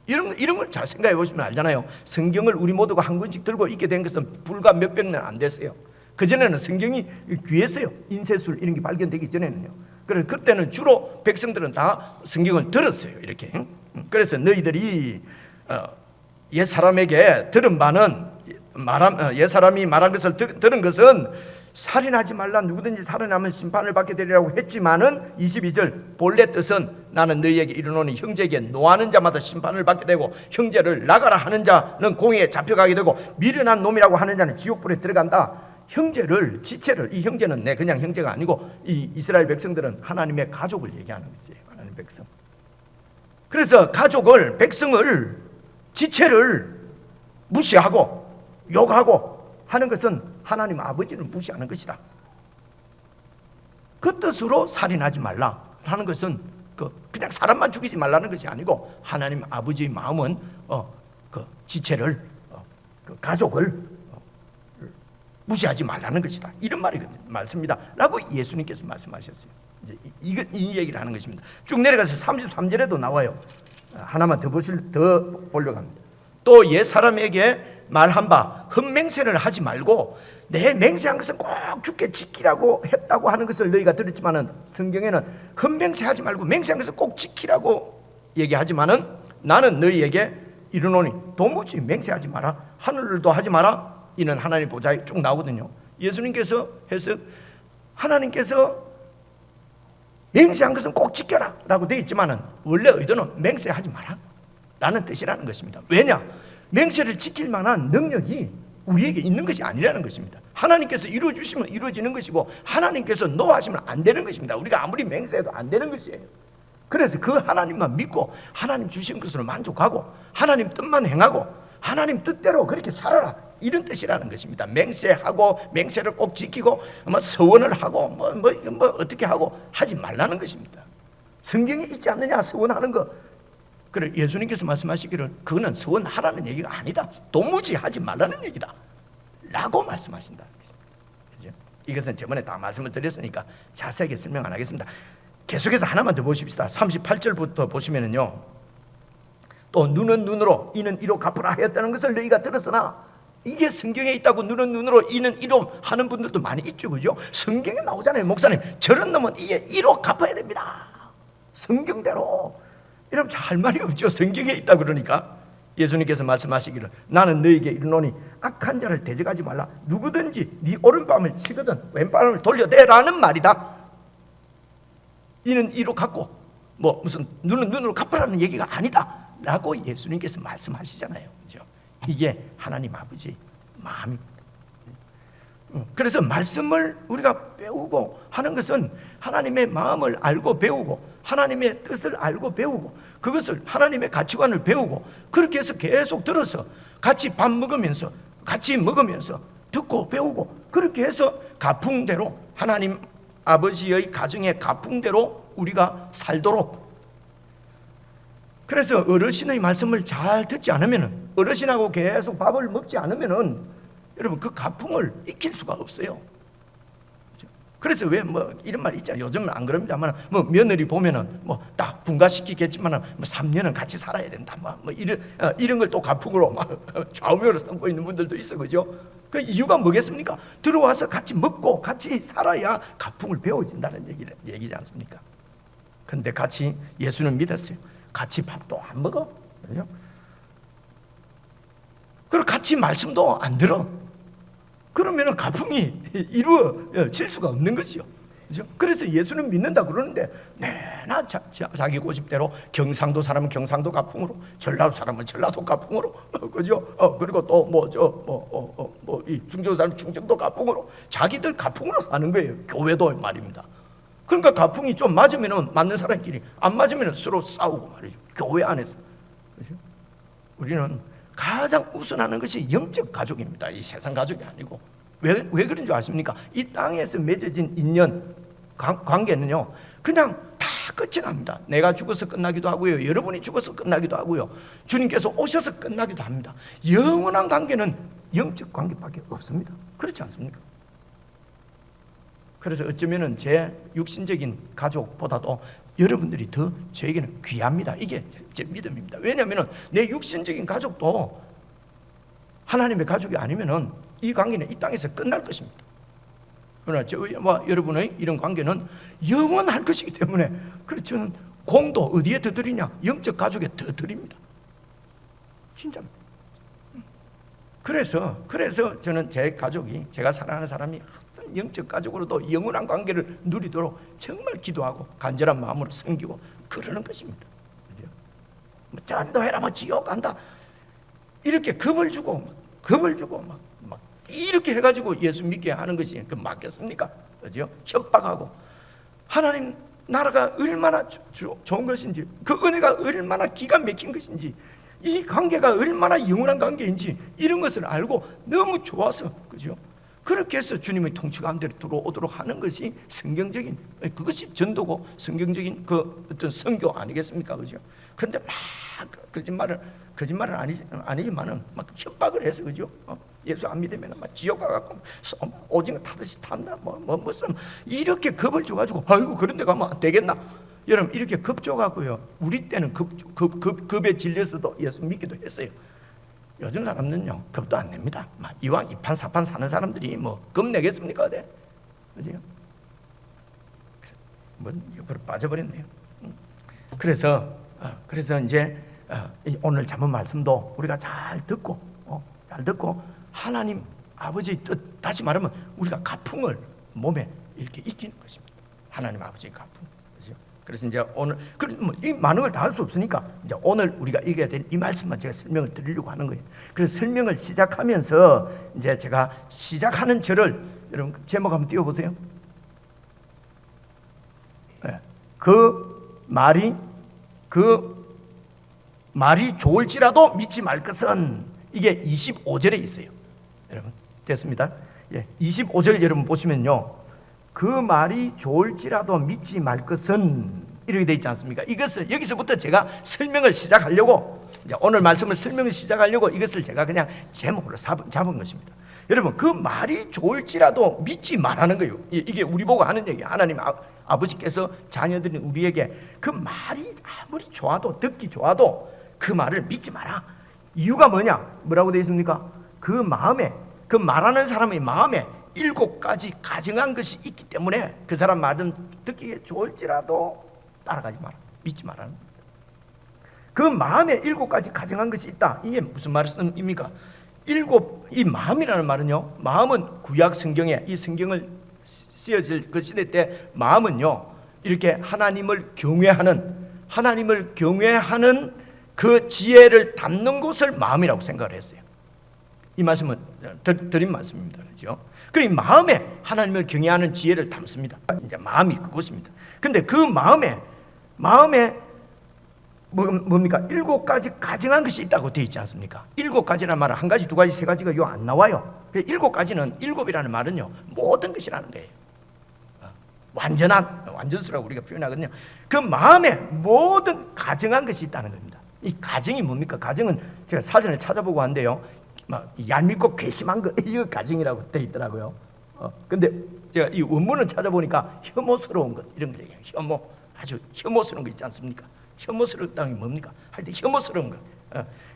이런 걸 잘 생각해 보시면 알잖아요. 성경을 우리 모두가 한 권씩 들고 있게 된 것은 불과 몇백 년 안 됐어요. 그전에는 성경이 귀했어요. 인쇄술 이런 게 발견되기 전에는요. 그래서 그때는 주로 백성들은 다 성경을 들었어요. 이렇게. 그래서 너희들이 옛 사람에게 들은 바는 옛 사람이 말한 것을 들은 것은 살인하지 말라, 누구든지 살인하면 심판을 받게 되리라고 했지만은 22절 본래 뜻은 나는 너희에게 이르노니 형제에게 노하는 자마다 심판을 받게 되고 형제를 나가라 하는 자는 공의에 잡혀가게 되고 미련한 놈이라고 하는 자는 지옥불에 들어간다. 형제를, 지체를, 이 형제는 그냥 형제가 아니고 이 이스라엘 백성들은 하나님의 가족을 얘기하는 것이에요. 하나님 백성. 그래서 가족을, 백성을, 지체를 무시하고 욕하고 하는 것은 하나님 아버지를 무시하는 것이다. 그 뜻으로 살인하지 말라 하는 것은 그냥 사람만 죽이지 말라는 것이 아니고 하나님 아버지의 마음은 그 지체를, 그 가족을 무시하지 말라는 것이다. 이런 말씀입니다. 라고 예수님께서 말씀하셨어요. 이제 이 얘기를 하는 것입니다. 쭉 내려가서 33절에도 나와요. 하나만 더 보려고 합니다. 또 옛 사람에게 말한 바 흠맹세를 하지 말고, 내 맹세한 것은 꼭 죽게 지키라고 했다고 하는 것을 너희가 들었지만은 성경에는 흠맹세하지 말고 맹세한 것을 꼭 지키라고 얘기하지만은 나는 너희에게 이르노니 도무지 맹세하지 마라, 하늘도 하지 마라. 이는 하나님 보좌에 쭉 나오거든요. 예수님께서 해석, 하나님께서 맹세한 것은 꼭 지켜라 라고 되어 있지만은 원래 의도는 맹세하지 마라 라는 뜻이라는 것입니다. 왜냐? 맹세를 지킬 만한 능력이 우리에게 있는 것이 아니라는 것입니다. 하나님께서 이루어주시면 이루어지는 것이고 하나님께서 노하시면 안 되는 것입니다. 우리가 아무리 맹세해도 안 되는 것이에요. 그래서 그 하나님만 믿고 하나님 주신 것으로 만족하고 하나님 뜻만 행하고 하나님 뜻대로 그렇게 살아라, 이런 뜻이라는 것입니다. 맹세하고 맹세를 꼭 지키고 뭐 서원을 하고 뭐 어떻게 하고 하지 말라는 것입니다. 성경에 있지 않느냐 서원하는 거. 그래 예수님께서 말씀하시기를 그거는 서원하라는 얘기가 아니다, 도무지 하지 말라는 얘기다 라고 말씀하신다. 그죠? 이것은 저번에 다 말씀을 드렸으니까 자세하게 설명 안 하겠습니다. 계속해서 하나만 더 보십시다. 38절부터 보시면은요, 또 눈은 눈으로 이는 이로 갚으라 하였다는 것을 너희가 들었으나, 이게 성경에 있다고 눈은 눈으로 이는 이로 하는 분들도 많이 있죠. 그죠? 성경에 나오잖아요. 목사님 저런 놈은 이게 이로 갚아야 됩니다, 성경대로. 여러분 잘 말이 없죠. 성경에 있다 그러니까. 예수님께서 말씀하시기를 나는 너희에게 이르노니 악한 자를 대적하지 말라. 누구든지 네 오른밤을 치거든 왼밤을 돌려대라는 말이다. 이는 이로 갚고 뭐 무슨 눈은 눈으로 갚으라는 얘기가 아니다 라고 예수님께서 말씀하시잖아요. 그죠? 이게 하나님 아버지 마음입니다. 그래서 말씀을 우리가 배우고 하는 것은 하나님의 마음을 알고 배우고 하나님의 뜻을 알고 배우고 그것을 하나님의 가치관을 배우고 그렇게 해서 계속 들어서 같이 밥 먹으면서 같이 먹으면서 듣고 배우고 그렇게 해서 가풍대로 하나님 아버지의 가정의 가풍대로 우리가 살도록. 그래서 어르신의 말씀을 잘 듣지 않으면, 어르신하고 계속 밥을 먹지 않으면은 여러분 그 가풍을 익힐 수가 없어요. 그래서 왜 뭐 이런 말이 있잖아요. 요즘은 안 그럽니다만 뭐 며느리 보면은 뭐 다 분가시키겠지만은 뭐 3년은 같이 살아야 된다. 뭐 이런 걸 또 가풍으로 막 좌우명으로 삼고 있는 분들도 있어, 그죠? 그 이유가 뭐겠습니까? 들어와서 같이 먹고 같이 살아야 가풍을 배워진다는 얘기지 않습니까? 근데 같이 예수를 믿었어요. 같이 밥도 안 먹어, 그죠? 그리고 같이 말씀도 안 들어. 그러면 가풍이 이루어질 수가 없는 것이요. 그죠? 그래서 예수는 믿는다 그러는데 내나 자기 고집대로 경상도 사람은 경상도 가풍으로, 전라도 사람은 전라도 가풍으로, 그죠? 그리고 또 이 충청도 사람은 충청도 가풍으로, 자기들 가풍으로 사는 거예요. 교회도 말입니다. 그러니까 가풍이 좀 맞으면 맞는 사람끼리, 안 맞으면 서로 싸우고 말이죠. 교회 안에서. 그죠? 우리는 가장 우선하는 것이 영적 가족입니다. 이 세상 가족이 아니고. 왜 그런 줄 아십니까? 이 땅에서 맺어진 인연 관계는요 그냥 다 끝이 납니다. 내가 죽어서 끝나기도 하고요, 여러분이 죽어서 끝나기도 하고요, 주님께서 오셔서 끝나기도 합니다. 영원한 관계는 영적 관계밖에 없습니다. 그렇지 않습니까? 그래서 어쩌면은 제 육신적인 가족보다도 여러분들이 더 저에게는 귀합니다. 이게 제 믿음입니다. 왜냐하면 내 육신적인 가족도 하나님의 가족이 아니면은 이 관계는 이 땅에서 끝날 것입니다. 그러나 저와 여러분의 이런 관계는 영원할 것이기 때문에, 그래서 저는 공도 어디에 더 드리냐? 영적 가족에 더 드립니다. 진짜입니다. 그래서 저는 제 가족이, 제가 사랑하는 사람이 영적 가족으로도 영원한 관계를 누리도록 정말 기도하고 간절한 마음으로 섬기고 그러는 것입니다. 뭐 전도해라, 뭐 지옥 간다, 이렇게 겁을 주고 막 이렇게 해가지고 예수 믿게 하는 것이 그 맞겠습니까? 그죠? 협박하고. 하나님 나라가 얼마나 좋은 것인지, 그 은혜가 얼마나 기가 막힌 것인지, 이 관계가 얼마나 영원한 관계인지 이런 것을 알고 너무 좋아서, 그죠? 그렇게 해서 주님의 통치 가운데 들어오도록 하는 것이 성경적인, 그것이 전도고 성경적인 그 어떤 선교 아니겠습니까? 그죠? 근데 막 거짓말은 아니지만은 막 협박을 해서, 그죠? 예수 안 믿으면 막 지옥 가갖고 오징어 타듯이 탄다, 무슨 이렇게 겁을 줘가지고, 아이고 그런 데 가면 안 되겠나? 여러분 이렇게 겁 줘갖고요, 우리 때는 겁에 질려서도 예수 믿기도 했어요. 요즘 사람들은요 겁도 안 냅니다. 이왕 이판 사판 사는 사람들이 뭐 겁 내겠습니까? 네? 그죠? 뭐 옆으로 빠져버렸네요. 그래서 이제 오늘 잡은 말씀도 우리가 잘 듣고 하나님 아버지의 뜻, 다시 말하면 우리가 가풍을 몸에 이렇게 익히는 것입니다. 하나님 아버지의 가풍. 그렇죠? 그래서 이제 오늘 이 많은 걸 다 할 수 없으니까 이제 오늘 우리가 읽어야 될 이 말씀만 제가 설명을 드리려고 하는 거예요. 그래서 설명을 시작하면서 이제 제가 시작하는 절을 여러분 제목 한번 띄워보세요. 네. 그 말이 좋을지라도 믿지 말 것은, 이게 25절에 있어요. 여러분 됐습니다. 25절 여러분 보시면요, 그 말이 좋을지라도 믿지 말 것은 이렇게 되어 있지 않습니까? 이것을 여기서부터 제가 설명을 시작하려고, 이제 오늘 말씀을 설명을 시작하려고 이것을 제가 그냥 제목으로 잡은 것입니다. 여러분 그 말이 좋을지라도 믿지 말라는 거예요. 이게 우리 보고 하는 얘기예요. 하나님 아버지께서 자녀들인 우리에게 그 말이 아무리 좋아도, 듣기 좋아도 그 말을 믿지 마라. 이유가 뭐냐? 뭐라고 되어 있습니까? 그 마음에, 그 말하는 사람의 마음에 7가지 가증한 것이 있기 때문에 그 사람 말은 듣기에 좋을지라도 따라가지 마라, 믿지 마라는 겁니다. 그 마음에 7가지 가증한 것이 있다. 이게 무슨 말씀입니까? 이 마음이라는 말은요, 마음은 구약 성경에, 이 성경을 쓰여질 그 시대 때 마음은요, 이렇게 하나님을 경외하는 그 지혜를 담는 곳을 마음이라고 생각을 했어요. 이 말씀은 드린 말씀입니다. 그렇죠? 그럼 이 마음에 하나님을 경외하는 지혜를 담습니다. 이제 마음이 그곳입니다. 근데 그 마음에 뭡니까? 7가지 가증한 것이 있다고 되어 있지 않습니까? 7가지라는 말은 1가지, 2가지, 3가지가 요 안 나와요. 7가지는, 7이라는 말은요, 모든 것이라는 거예요. 완전수라고 우리가 표현하거든요. 그 마음에 모든 가증한 것이 있다는 겁니다. 이 가증이 뭡니까? 가증은 제가 사전에 찾아보고 한데요, 얄밉고 괘씸한 거, 이거 가증이라고 되어 있더라고요. 근데 제가 이 원문을 찾아보니까 혐오스러운 것, 이런 거 얘기해요. 혐오, 아주 혐오스러운 거 있지 않습니까? 혐오스럽다는 게 뭡니까? 하여튼 혐오스러운 거,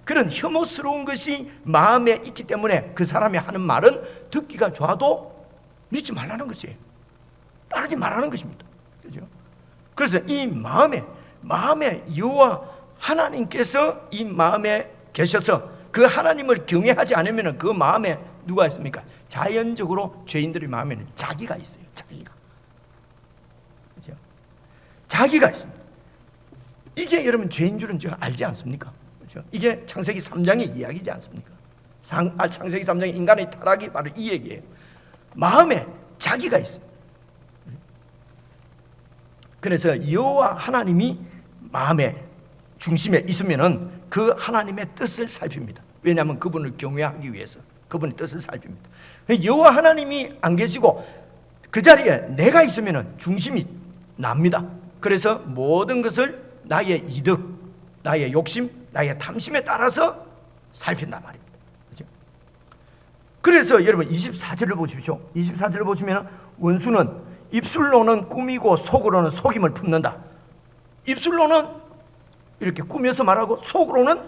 그런 혐오스러운 것이 마음에 있기 때문에 그 사람이 하는 말은 듣기가 좋아도 믿지 말라는 거지, 따르지 말라는 것입니다. 그죠? 그래서 이 마음에 여호와 하나님께서 이 마음에 계셔서 그 하나님을 경외하지 않으면 그 마음에 누가 있습니까? 자연적으로 죄인들의 마음에는 자기가 있어요. 그죠? 자기가 있습니다. 이게 여러분 죄인 줄은 제가 알지 않습니까? 그렇죠? 이게 창세기 3장의 이야기지 않습니까? 창세기 3장의 인간의 타락이 바로 이 얘기예요. 마음에 자기가 있습니다. 그래서 여호와 하나님이 마음의 중심에 있으면은 그 하나님의 뜻을 살핍니다. 왜냐하면 그분을 경외하기 위해서 그분의 뜻을 살핍니다. 여호와 하나님이 안 계시고 그 자리에 내가 있으면은 중심이 납니다. 그래서 모든 것을 나의 이득, 나의 욕심, 나의 탐심에 따라서 살핀단 말입니다. 그렇죠? 그래서 여러분 24절을 보십시오. 24절을 보시면 원수는 입술로는 꾸미고 속으로는 속임을 품는다. 입술로는 이렇게 꾸며서 말하고 속으로는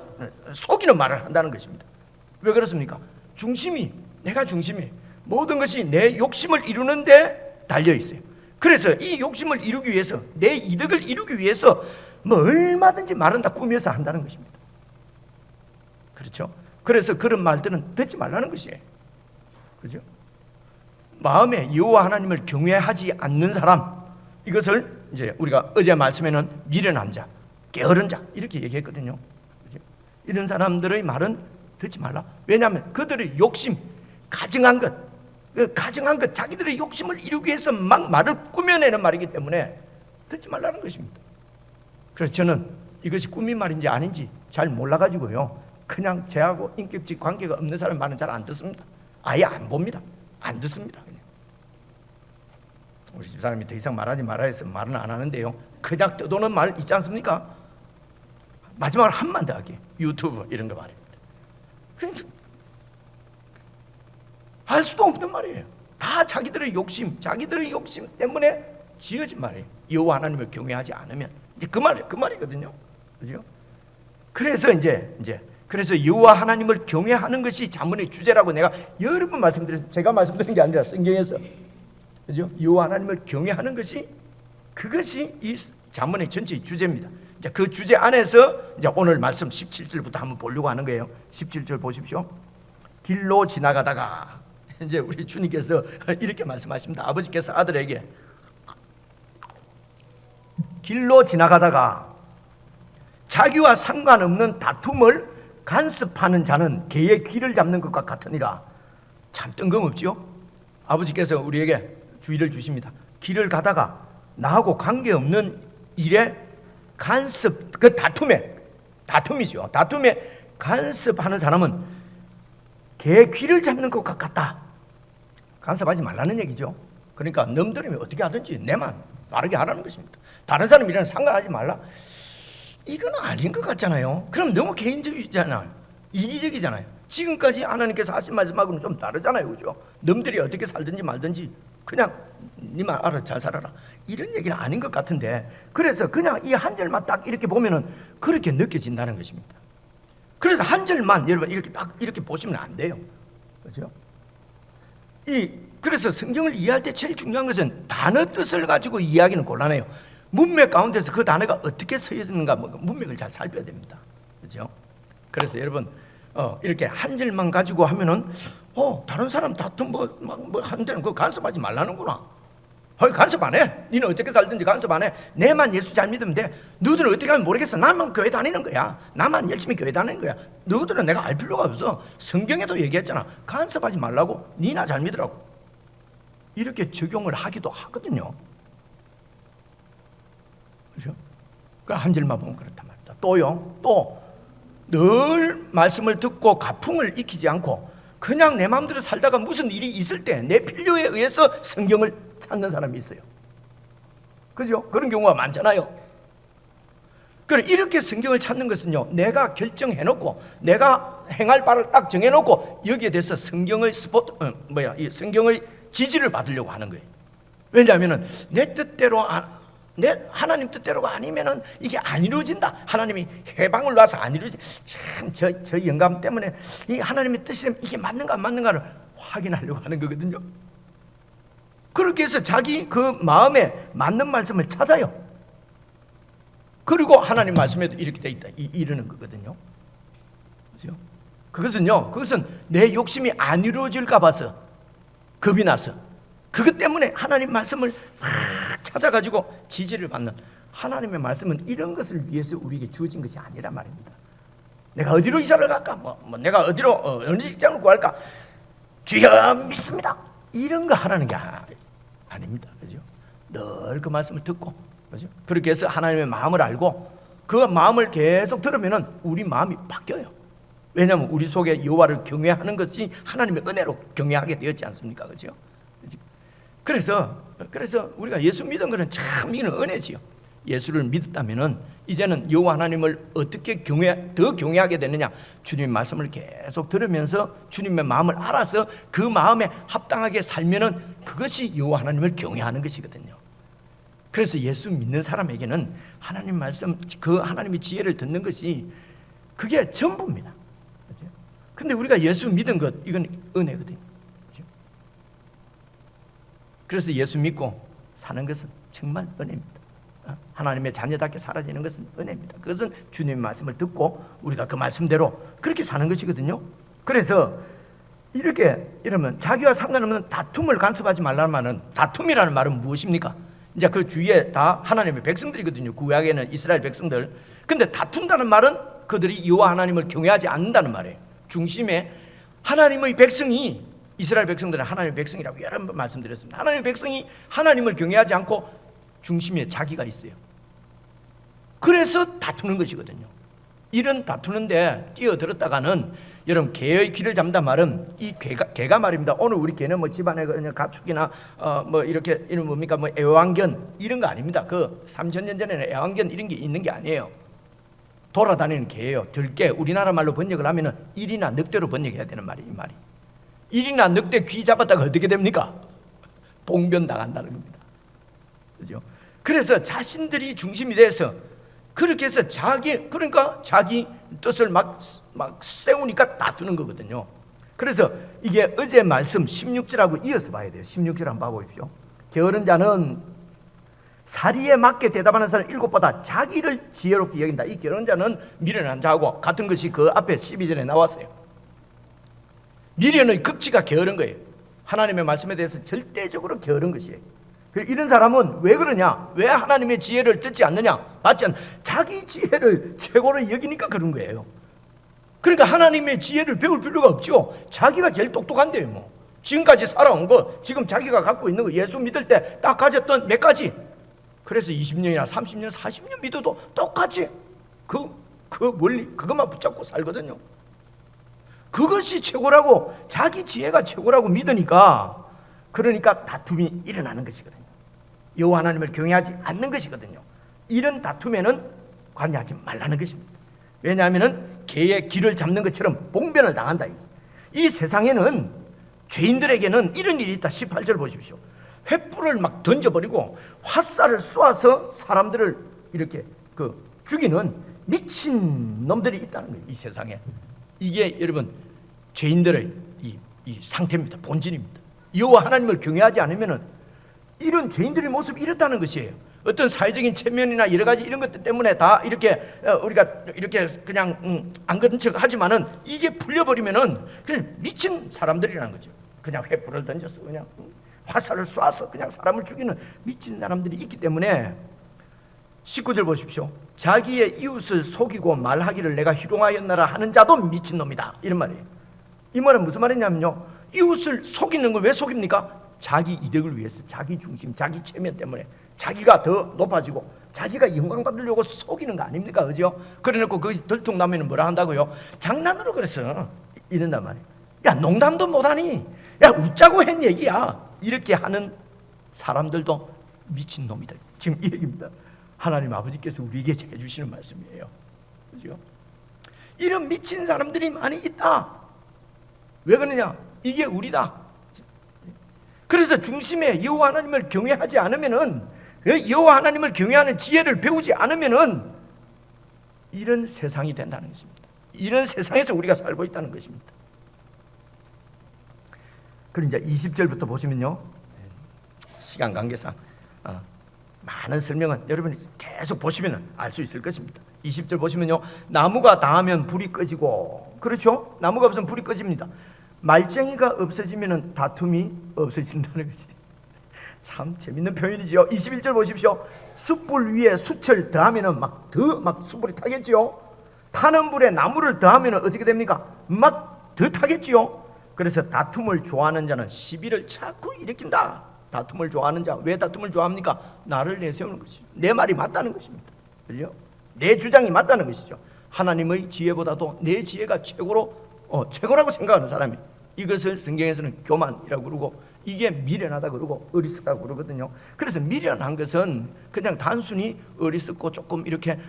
속이는 말을 한다는 것입니다. 왜 그렇습니까? 내가 중심이 모든 것이 내 욕심을 이루는데 달려 있어요. 그래서 이 욕심을 이루기 위해서, 내 이득을 이루기 위해서 얼마든지 말은 다 꾸며서 한다는 것입니다. 그렇죠? 그래서 그런 말들은 듣지 말라는 것이에요. 그렇죠? 마음에 여호와 하나님을 경외하지 않는 사람, 이것을 이제 우리가 어제 말씀에는 미련한 자, 게으른 자 이렇게 얘기했거든요. 그렇죠? 이런 사람들의 말은 듣지 말라. 왜냐하면 그들의 욕심, 가증한 것, 자기들의 욕심을 이루기 위해서 막 말을 꾸며내는 말이기 때문에 듣지 말라는 것입니다. 그래서 저는 이것이 꾸민 말인지 아닌지 잘 몰라가지고요, 그냥 저하고 인격적 관계가 없는 사람 말은 잘 안 듣습니다. 아예 안 봅니다. 안 듣습니다. 그냥. 우리 집사람이 더 이상 말하지 말아 해서 말은 안 하는데요, 그냥 떠도는 말 있지 않습니까? 마지막으로 한마디 더 하게, 유튜브 이런 거 말입니다. 할 수도 없는 말이에요. 다 자기들의 욕심 때문에 지어진 말이에요. 여호와 하나님을 경외하지 않으면 이제 그 말이거든요. 그죠? 그래서 그래서 여호와 하나님을 경외하는 것이 자문의 주제라고 내가 여러 번 말씀드렸어요. 제가 말씀드린 게 아니라 성경에서, 그죠? 여호와 하나님을 경외하는 것이, 그것이 이 자문의 전체의 주제입니다. 이제 그 주제 안에서 이제 오늘 말씀 17절부터 한번 보려고 하는 거예요. 17절 보십시오. 길로 지나가다가, 이제 우리 주님께서 이렇게 말씀하십니다. 아버지께서 아들에게 길로 지나가다가 자기와 상관없는 다툼을 간섭하는 자는 개의 귀를 잡는 것과 같으니라. 참 뜬금없지요? 아버지께서 우리에게 주의를 주십니다. 길을 가다가 나하고 관계없는 일에 간섭, 그 다툼이죠. 다툼에 간섭하는 사람은 개의 귀를 잡는 것과 같다. 간섭하지 말라는 얘기죠. 그러니까 놈들이 어떻게 하든지 내만 바르게 하라는 것입니다. 다른 사람 일에는 상관하지 말라. 이건 아닌 것 같잖아요. 그럼 너무 개인적이잖아요. 이기적이잖아요. 지금까지 하나님께서 하신 말씀하고는 좀 다르잖아요. 그죠? 놈들이 어떻게 살든지 말든지 그냥 니만 알아서 잘 살아라, 이런 얘기는 아닌 것 같은데, 그래서 그냥 이 한 절만 딱 이렇게 보면은 그렇게 느껴진다는 것입니다. 그래서 한 절만 여러분 이렇게 딱 이렇게 보시면 안 돼요. 그죠? 그래서 성경을 이해할 때 제일 중요한 것은 단어 뜻을 가지고 이해하기는 곤란해요. 문맥 가운데서 그 단어가 어떻게 서있는가 문맥을 잘 살펴야 됩니다. 그죠? 그래서 여러분 이렇게 한 절만 가지고 하면은 다른 사람 다툼 한 데는 그거 간섭하지 말라는구나. 간섭 안 해. 니는 어떻게 살든지 간섭 안 해. 내만 예수 잘 믿으면 돼. 너희들은 어떻게 하면 모르겠어. 나만 교회 다니는 거야. 나만 열심히 교회 다니는 거야. 너희들은 내가 알 필요가 없어. 성경에도 얘기했잖아. 간섭하지 말라고. 니나 잘 믿으라고. 이렇게 적용을 하기도 하거든요. 그렇죠? 한 절만 보면 그렇단 말이다. 또요. 또 늘 말씀을 듣고 가풍을 익히지 않고 그냥 내 마음대로 살다가 무슨 일이 있을 때 내 필요에 의해서 성경을 찾는 사람이 있어요. 그죠? 그런 경우가 많잖아요. 그래, 이렇게 성경을 찾는 것은요, 내가 결정해놓고 내가 행할 바를 딱 정해놓고 여기에 대해서 성경의 성경의 지지를 받으려고 하는 거예요. 왜냐하면 내 뜻대로 내 하나님 뜻대로가 아니면은 이게 안 이루어진다. 하나님이 해방을 놔서 안 이루어지. 참 저 영감 때문에 이 하나님의 뜻이 이게 맞는가 안 맞는가를 확인하려고 하는 거거든요. 그렇게 해서 자기 그 마음에 맞는 말씀을 찾아요. 그리고 하나님 말씀에도 이렇게 돼 있다 이러는 거거든요. 그렇죠? 그것은 내 욕심이 안 이루어질까 봐서 겁이 나서 그것 때문에 하나님 말씀을 막 찾아가지고 지지를 받는, 하나님의 말씀은 이런 것을 위해서 우리에게 주어진 것이 아니란 말입니다. 내가 어디로 이사를 갈까? 내가 어디로 어느 직장을 구할까? 주여 믿습니다. 이런 거 하라는 게 아닙니다. 그죠? 늘 그 말씀을 듣고, 그죠? 그렇게 해서 하나님의 마음을 알고 그 마음을 계속 들으면은 우리 마음이 바뀌어요. 왜냐하면 우리 속에 여호와를 경외하는 것이 하나님의 은혜로 경외하게 되었지 않습니까? 그죠? 그래서 우리가 예수 믿은 것은 참 이는 은혜지요. 예수를 믿었다면은 이제는 여호와 하나님을 어떻게 더 경외하게 되느냐? 주님의 말씀을 계속 들으면서 주님의 마음을 알아서 그 마음에 합당하게 살면은 그것이 여호와 하나님을 경외하는 것이거든요. 그래서 예수 믿는 사람에게는 하나님 말씀, 그 하나님의 지혜를 듣는 것이 그게 전부입니다. 근데 우리가 예수 믿은 것, 이건 은혜거든요. 그래서 예수 믿고 사는 것은 정말 은혜입니다. 하나님의 자녀답게 사라지는 것은 은혜입니다. 그것은 주님의 말씀을 듣고 우리가 그 말씀대로 그렇게 사는 것이거든요. 그래서 이러면 자기와 상관없는 다툼을 간섭하지 말라는 말은, 다툼이라는 말은 무엇입니까? 이제 그 주위에 다 하나님의 백성들이거든요. 구약에는 이스라엘 백성들. 근데 다툰다는 말은 그들이 여호와 하나님을 경외하지 않는다는 말이에요. 중심에 하나님의 백성이, 이스라엘 백성들은 하나님의 백성이라고 여러 번 말씀드렸습니다. 하나님의 백성이 하나님을 경외하지 않고 중심에 자기가 있어요. 그래서 다투는 것이거든요. 이런 다투는데 끼어들었다가는, 여러분, 개의 귀를 잡는다 말은 이 개가 말입니다. 오늘 우리 개는 집안에 그냥 가축이나 이렇게 이런 뭡니까 애완견 이런 거 아닙니다. 그 3000년 전에는 애완견 이런 게 있는 게 아니에요. 돌아다니는 개예요. 들개. 우리나라 말로 번역을 하면은 일이나 늑대로 번역해야 되는 말이 이 말이. 일이나 늑대 귀 잡았다가 어떻게 됩니까? 봉변 당한다는 겁니다. 그죠? 그래서 자신들이 중심이 돼서 그렇게 해서 자기 뜻을 막 세우니까 다투는 거거든요. 그래서 이게 어제 말씀 16절하고 이어서 봐야 돼요. 16절 한번 봐보십시오. 게으른 자는 사리에 맞게 대답하는 사람 7보다 자기를 지혜롭게 여긴다. 이 게으른 자는 미련한 자하고 같은 것이 그 앞에 12절에 나왔어요. 미련의 극치가 게으른 거예요. 하나님의 말씀에 대해서 절대적으로 게으른 것이에요. 이런 사람은 왜 그러냐? 왜 하나님의 지혜를 듣지 않느냐? 맞지 않? 자기 지혜를 최고로 여기니까 그런 거예요. 그러니까 하나님의 지혜를 배울 필요가 없죠. 자기가 제일 똑똑한데요. 뭐 지금까지 살아온 거, 지금 자기가 갖고 있는 거, 예수 믿을 때 딱 가졌던 몇 가지, 그래서 20년이나 30년 40년 믿어도 똑같이 그 원리 그것만 붙잡고 살거든요. 그것이 최고라고, 자기 지혜가 최고라고 믿으니까, 그러니까 다툼이 일어나는 것이거든요. 여호와 하나님을 경외하지 않는 것이거든요. 이런 다툼에는 관여하지 말라는 것입니다. 왜냐하면 개의 길을 잡는 것처럼 봉변을 당한다. 이 세상에는 죄인들에게는 이런 일이 있다. 18절 보십시오. 횃불을 막 던져버리고 화살을 쏘아서 사람들을 이렇게 죽이는 미친 놈들이 있다는 거예요. 이 세상에. 이게 여러분 죄인들의 이 상태입니다. 본질입니다. 여호와 하나님을 경외하지 않으면 이런 죄인들의 모습이 이렇다는 것이에요. 어떤 사회적인 체면이나 여러 가지 이런 것들 때문에 다 이렇게 우리가 이렇게 그냥 안 그런 척 하지만은 이게 풀려버리면은 그냥 미친 사람들이라는 거죠. 그냥 횃불을 던져서 그냥 화살을 쏴서 그냥 사람을 죽이는 미친 사람들이 있기 때문에 19절 보십시오. 자기의 이웃을 속이고 말하기를 내가 희롱하였나라 하는 자도 미친놈이다. 이런 말이에요. 이 말은 무슨 말이냐면요, 이웃을 속이는 걸 왜 속입니까? 자기 이득을 위해서, 자기 중심, 자기 체면 때문에 자기가 더 높아지고 자기가 영광 받으려고 속이는 거 아닙니까? 그죠? 그래놓고 그것이 들통나면 뭐라 한다고요? 장난으로 그래서 이런단 말이에요. 야, 농담도 못하니? 야, 웃자고 했 얘기야. 이렇게 하는 사람들도 미친놈이다. 지금 이 얘기입니다. 하나님 아버지께서 우리에게 해주시는 말씀이에요. 그죠? 이런 미친 사람들이 많이 있다. 왜 그러냐? 이게 우리다. 그래서 중심에 여호와 하나님을 경외하지 않으면은, 여호와 하나님을 경외하는 지혜를 배우지 않으면은 이런 세상이 된다는 것입니다. 이런 세상에서 우리가 살고 있다는 것입니다. 그럼 이제 20절부터 보시면요, 시간 관계상 많은 설명은 여러분이 계속 보시면 알 수 있을 것입니다. 20절 보시면요, 나무가 닿으면 불이 꺼지고, 그렇죠? 나무가 없으면 불이 꺼집니다. 말쟁이가 없어지면 다툼이 없어진다는 것이 참 재밌는 표현이지요. 21절 보십시오. 숯불 위에 숯을 더하면 막 숯불이 타겠지요. 타는 불에 나무를 더하면 어떻게 됩니까? 막 더 타겠지요. 그래서 다툼을 좋아하는 자는 시비를 자꾸 일으킨다. 다툼을 좋아하는 자, 왜 다툼을 좋아합니까? 나를 내세우는 것이죠. 내 말이 맞다는 것입니다. 그죠? 내 주장이 맞다는 것이죠. 하나님의 지혜보다도 내 지혜가 최고라고 생각하는 사람이, 이것을 성경에서는 교만이라고 그러고, 이게 미련하다 그러고 어리석다고 그러거든요. 그래서 미련한 것은 그냥 단순히 어리석고 조금 이렇게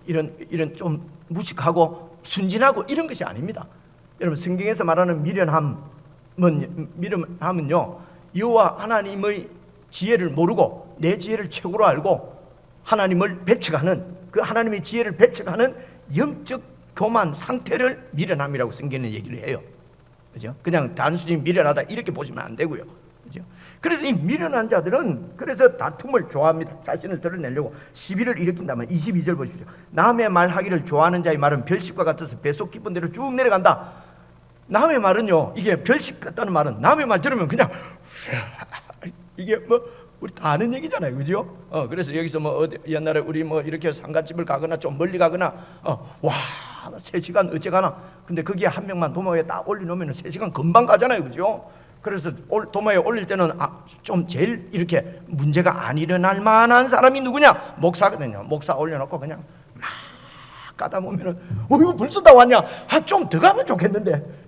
이런 좀 무식하고 순진하고 이런 것이 아닙니다. 여러분, 성경에서 말하는 미련함은요, 여호와 하나님의 지혜를 모르고 내 지혜를 최고로 알고 하나님을 배척하는, 그 하나님의 지혜를 배척하는 영적 교만 상태를 미련함이라고 성경은 얘기를 해요. 그죠? 그냥 단순히 미련하다 이렇게 보시면 안 되고요. 그죠? 그래서 이 미련한 자들은 그래서 다툼을 좋아합니다. 자신을 드러내려고 시비를 일으킨다면 22절 보십시오. 남의 말하기를 좋아하는 자의 말은 별식과 같아서 배속 깊은 데로 쭉 내려간다. 남의 말은요, 이게 별식 같다는 말은 남의 말 들으면 그냥 이게 우리 다 아는 얘기잖아요. 그죠? 그래서 여기서 옛날에 우리 이렇게 상가집을 가거나 좀 멀리 가거나 와 3시간 어째가나, 근데 거기에 한 명만 도마에 딱 올려놓으면 3시간 금방 가잖아요. 그죠? 그래서 도마에 올릴 때는 좀 제일 이렇게 문제가 안 일어날 만한 사람이 누구냐? 목사거든요. 목사 올려놓고 그냥 막 가다 보면은 이거 벌써 다 왔냐? 좀 더 가면 좋겠는데,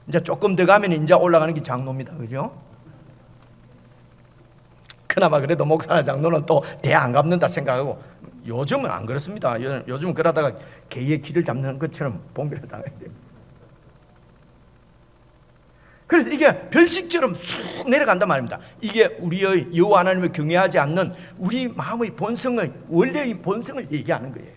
이제 조금 더 가면 이제 올라가는 게 장로입니다. 그죠? 그나마 그래도 목사나 장로는 또 대 안 갚는다 생각하고, 요즘은 안 그렇습니다. 요즘은 그러다가 개의 길을 잡는 것처럼 봉변을 당해야 됩니다. 그래서 이게 별식처럼 쑥 내려간단 말입니다. 이게 우리의 여호와 하나님을 경외하지 않는 우리 마음의 본성의 원래의 본성을 얘기하는 거예요.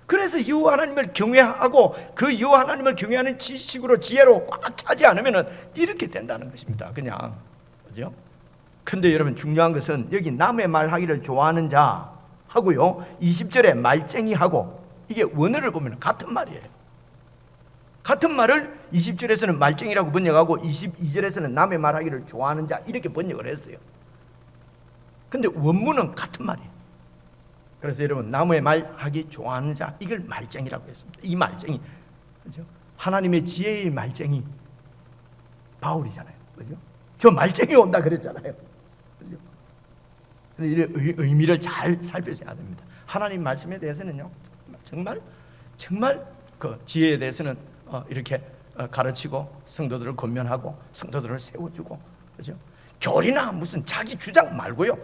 그래서 여호와 하나님을 경외하고 그 여호와 하나님을 경외하는 지식으로 지혜로 꽉 차지 않으면 이렇게 된다는 것입니다. 그냥, 그죠? 근데 여러분, 중요한 것은 여기 남의 말하기를 좋아하는 자 하고요, 20절에 말쟁이하고, 이게 원어를 보면 같은 말이에요. 같은 말을 20절에서는 말쟁이라고 번역하고 22절에서는 남의 말하기를 좋아하는 자 이렇게 번역을 했어요. 근데 원문은 같은 말이에요. 그래서 여러분, 남의 말하기 좋아하는 자, 이걸 말쟁이라고 했습니다. 이 말쟁이, 그죠? 하나님의 지혜의 말쟁이 바울이잖아요. 그죠? 저 말쟁이 온다 그랬잖아요. 그죠? 이 의미를 잘 살펴야 됩니다. 하나님 말씀에 대해서는요, 정말 그 지혜에 대해서는 이렇게 가르치고 성도들을 권면하고 성도들을 세워주고, 그죠? 교리나 무슨 자기 주장 말고요,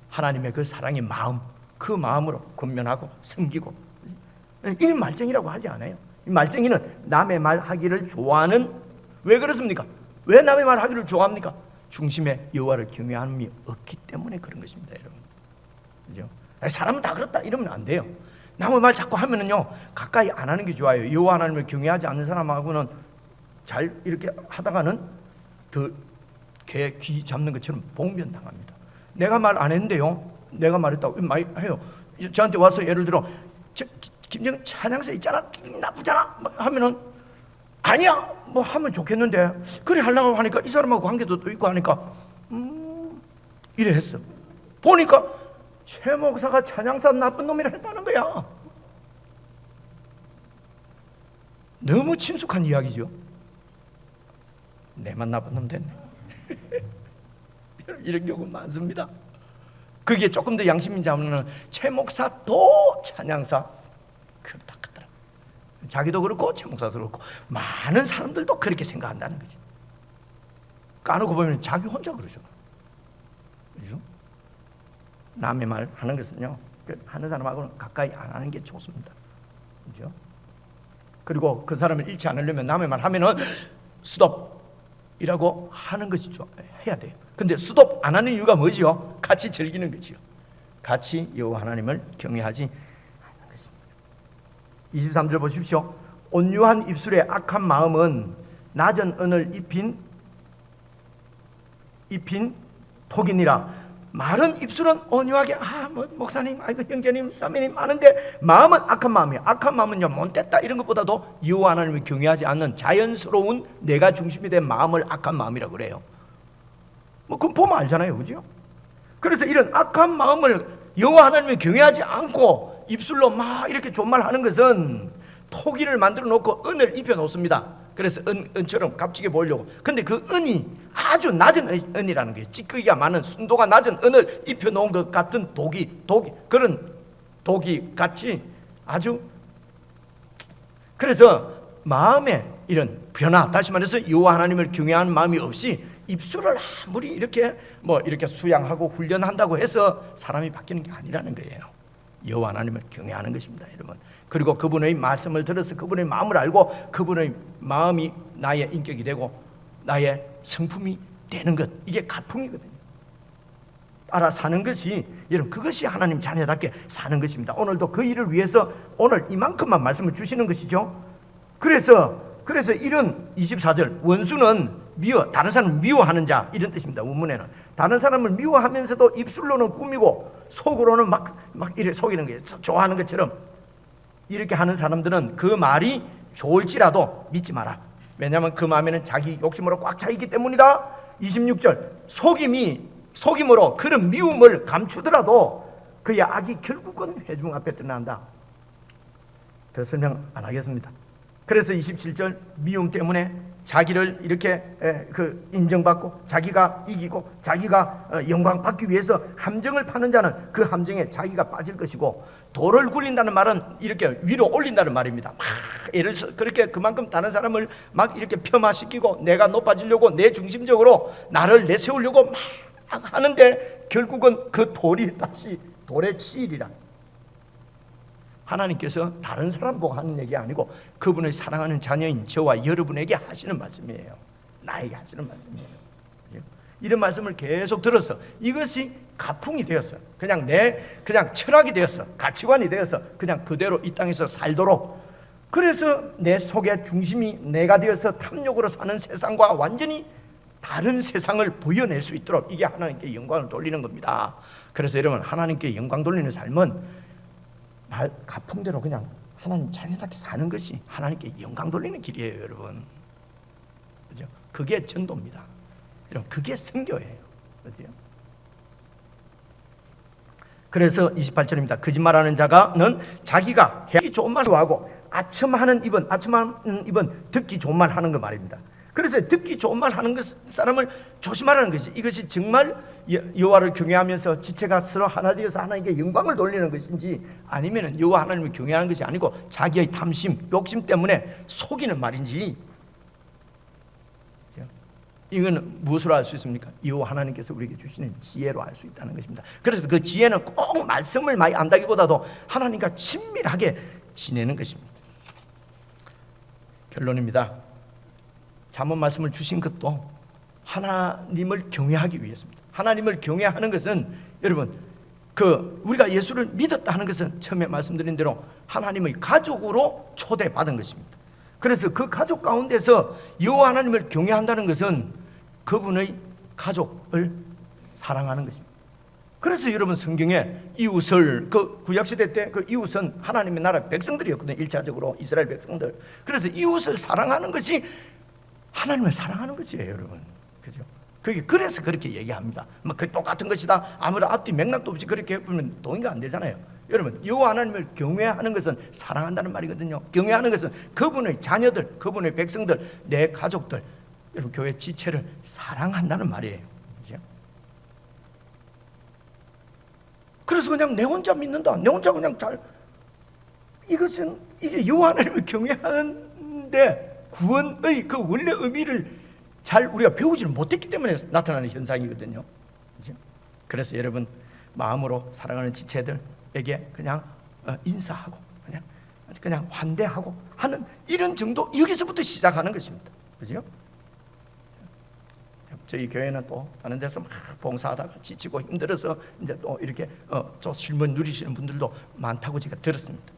하나님의 그 사랑의 마음, 그 마음으로 권면하고 섬기고, 이게 말쟁이라고 하지 않아요. 이 말쟁이는 남의 말 하기를 좋아하는, 왜 그렇습니까? 왜 남의 말 하기를 좋아합니까? 중심에 여호와를 경외함이 없기 때문에 그런 것입니다, 여러분. 그죠? 사람은 다 그렇다 이러면 안 돼요. 남의 말 자꾸 하면은요, 가까이 안 하는 게 좋아요. 여호와 하나님을 경외하지 않는 사람하고는 잘 이렇게 하다가는 더 개 귀 잡는 것처럼 봉변 당합니다. 내가 말 안 했는데요, 내가 말했다고 많이 해요. 저한테 와서 예를 들어, 김정 찬양사 있잖아, 나쁘잖아 하면은, 아니야 뭐 하면 좋겠는데, 그래 하려고 하니까 이 사람하고 관계도 또 있고 하니까 이래 했어. 보니까 최 목사가 찬양사 나쁜 놈이라 했다는 거야. 너무 친숙한 이야기죠. 내만 나쁜 놈 됐네. 이런 경우 많습니다. 그게 조금 더 양심이 잡으면 최 목사도 찬양사 그렇다 하더라. 자기도 그렇고 최 목사도 그렇고 많은 사람들도 그렇게 생각한다는 거지. 까놓고 보면 자기 혼자 그러죠. 그죠? 남의 말 하는 것은요, 하는 사람하고는 가까이 안 하는 게 좋습니다. 그죠? 그리고 그 사람을 잃지 않으려면 남의 말 하면은 스톱이라고 하는 것이 해야 돼요. 근데 스톱 안 하는 이유가 뭐지요? 같이 즐기는 거지요. 같이 여호와 하나님을 경외하지 않는 것입니다. 23절 보십시오. 온유한 입술의 악한 마음은 낮은 은을 입힌 톡이니라. 마른 입술은 온유하게, 뭐 목사님, 아이고 형제님, 자매님 아는데 마음은 악한 마음이에요. 악한 마음은요, 못됐다 이런 것보다도 여호와 하나님을 경외하지 않는 자연스러운 내가 중심이 된 마음을 악한 마음이라고 그래요. 뭐 그건 보면 알잖아요, 그죠? 그래서 이런 악한 마음을 여호와 하나님을 경외하지 않고 입술로 막 이렇게 존말하는 것은 토기를 만들어 놓고 은을 입혀 놓습니다. 그래서 은처럼 값지게 보이려고. 근데 그 은이 아주 낮은 은이라는 거예요. 찌꺼기가 많은 순도가 낮은 은을 입혀 놓은 것 같은 그런 독이 같이 아주. 그래서 마음에 이런 변화, 다시 말해서 여호와 하나님을 경외하는 마음이 없이 입술을 아무리 이렇게 이렇게 수양하고 훈련한다고 해서 사람이 바뀌는 게 아니라는 거예요. 여호와 하나님을 경외하는 것입니다, 여러분. 그리고 그분의 말씀을 들어서 그분의 마음을 알고 그분의 마음이 나의 인격이 되고 나의 성품이 되는 것, 이게 가풍이거든요. 알아 사는 것이, 여러분, 그것이 하나님 자녀답게 사는 것입니다. 오늘도 그 일을 위해서 오늘 이만큼만 말씀을 주시는 것이죠. 그래서 이런 24절, 원수는 다른 사람을 미워하는 자, 이런 뜻입니다. 원문에는 다른 사람을 미워하면서도 입술로는 꾸미고 속으로는 막 이렇게 속이는 거예요. 좋아하는 것처럼. 이렇게 하는 사람들은 그 말이 좋을지라도 믿지 마라. 왜냐하면 그 마음에는 자기 욕심으로 꽉 차 있기 때문이다. 26절, 속임으로 그런 미움을 감추더라도 그의 악이 결국은 회중 앞에 드러난다. 더 설명 안 하겠습니다. 그래서 27절, 미움 때문에 자기를 이렇게 인정받고 자기가 이기고 자기가 영광 받기 위해서 함정을 파는 자는 그 함정에 자기가 빠질 것이고, 돌을 굴린다는 말은 이렇게 위로 올린다는 말입니다. 막 예를 들어서 그렇게 그만큼 다른 사람을 막 이렇게 폄하시키고 내가 높아지려고 내 중심적으로 나를 내세우려고 막 하는데 결국은 그 돌이 다시 돌에 치이리라. 하나님께서 다른 사람 보고 하는 얘기 아니고 그분을 사랑하는 자녀인 저와 여러분에게 하시는 말씀이에요. 나에게 하시는 말씀이에요. 이런 말씀을 계속 들어서 이것이 가풍이 되었어. 그냥 철학이 되었어. 가치관이 되어서 그냥 그대로 이 땅에서 살도록. 그래서 내 속의 중심이 내가 되어서 탐욕으로 사는 세상과 완전히 다른 세상을 보여낼 수 있도록, 이게 하나님께 영광을 돌리는 겁니다. 그래서 여러분, 하나님께 영광 돌리는 삶은 가풍대로 그냥 하나님 자녀답게 사는 것이 하나님께 영광 돌리는 길이에요, 여러분. 그죠? 그게 전도입니다. 여러분, 그게 선교예요. 그죠? 그래서 28절입니다. 거짓말하는 자가는 자기가 하기 좋은 말로 하고 아첨하는 입은 듣기 좋은 말 하는 거 말입니다. 그래서 듣기 좋은 말 하는 것 사람을 조심하라는 것이, 이것이 정말 여호와를 경외하면서 지체가 서로 하나 되어서 하나님께 영광을 돌리는 것인지, 아니면은 여호와 하나님을 경외하는 것이 아니고 자기의 탐심, 욕심 때문에 속이는 말인지, 이거는 무엇으로 알 수 있습니까? 여호와 하나님께서 우리에게 주시는 지혜로 알 수 있다는 것입니다. 그래서 그 지혜는 꼭 말씀을 많이 안다기보다도 하나님과 친밀하게 지내는 것입니다. 결론입니다. 잠언 말씀을 주신 것도 하나님을 경외하기 위해서입니다. 하나님을 경외하는 것은, 여러분, 우리가 예수를 믿었다 하는 것은 처음에 말씀드린 대로 하나님의 가족으로 초대받은 것입니다. 그래서 그 가족 가운데서 여호와 하나님을 경외한다는 것은 그분의 가족을 사랑하는 것입니다. 그래서 여러분, 성경에 이웃을, 구약시대 때 그 이웃은 하나님의 나라 백성들이었거든요. 1차적으로 이스라엘 백성들. 그래서 이웃을 사랑하는 것이 하나님을 사랑하는 것이에요, 여러분. 그죠? 그래서 그렇게 얘기합니다. 그 똑같은 것이다, 아무런 앞뒤 맥락도 없이 그렇게 보면 동의가 안 되잖아요. 여러분, 여호와 하나님을 경외하는 것은 사랑한다는 말이거든요. 경외하는 것은 그분의 자녀들, 그분의 백성들, 내 가족들, 여러분, 교회 지체를 사랑한다는 말이에요. 그죠? 그래서 그냥 내 혼자 믿는다, 내 혼자 그냥 이게 여호와 하나님을 경외하는데 구원의 그 원래 의미를 잘 우리가 배우지를 못했기 때문에 나타나는 현상이거든요. 그렇죠? 그래서 여러분, 마음으로 사랑하는 지체들에게 그냥 인사하고 그냥 환대하고 하는 이런 정도, 여기서부터 시작하는 것입니다. 그죠? 저희 교회는 또 다른 데서 막 봉사하다가 지치고 힘들어서 이제 또 이렇게 저 실문 누리시는 분들도 많다고 제가 들었습니다.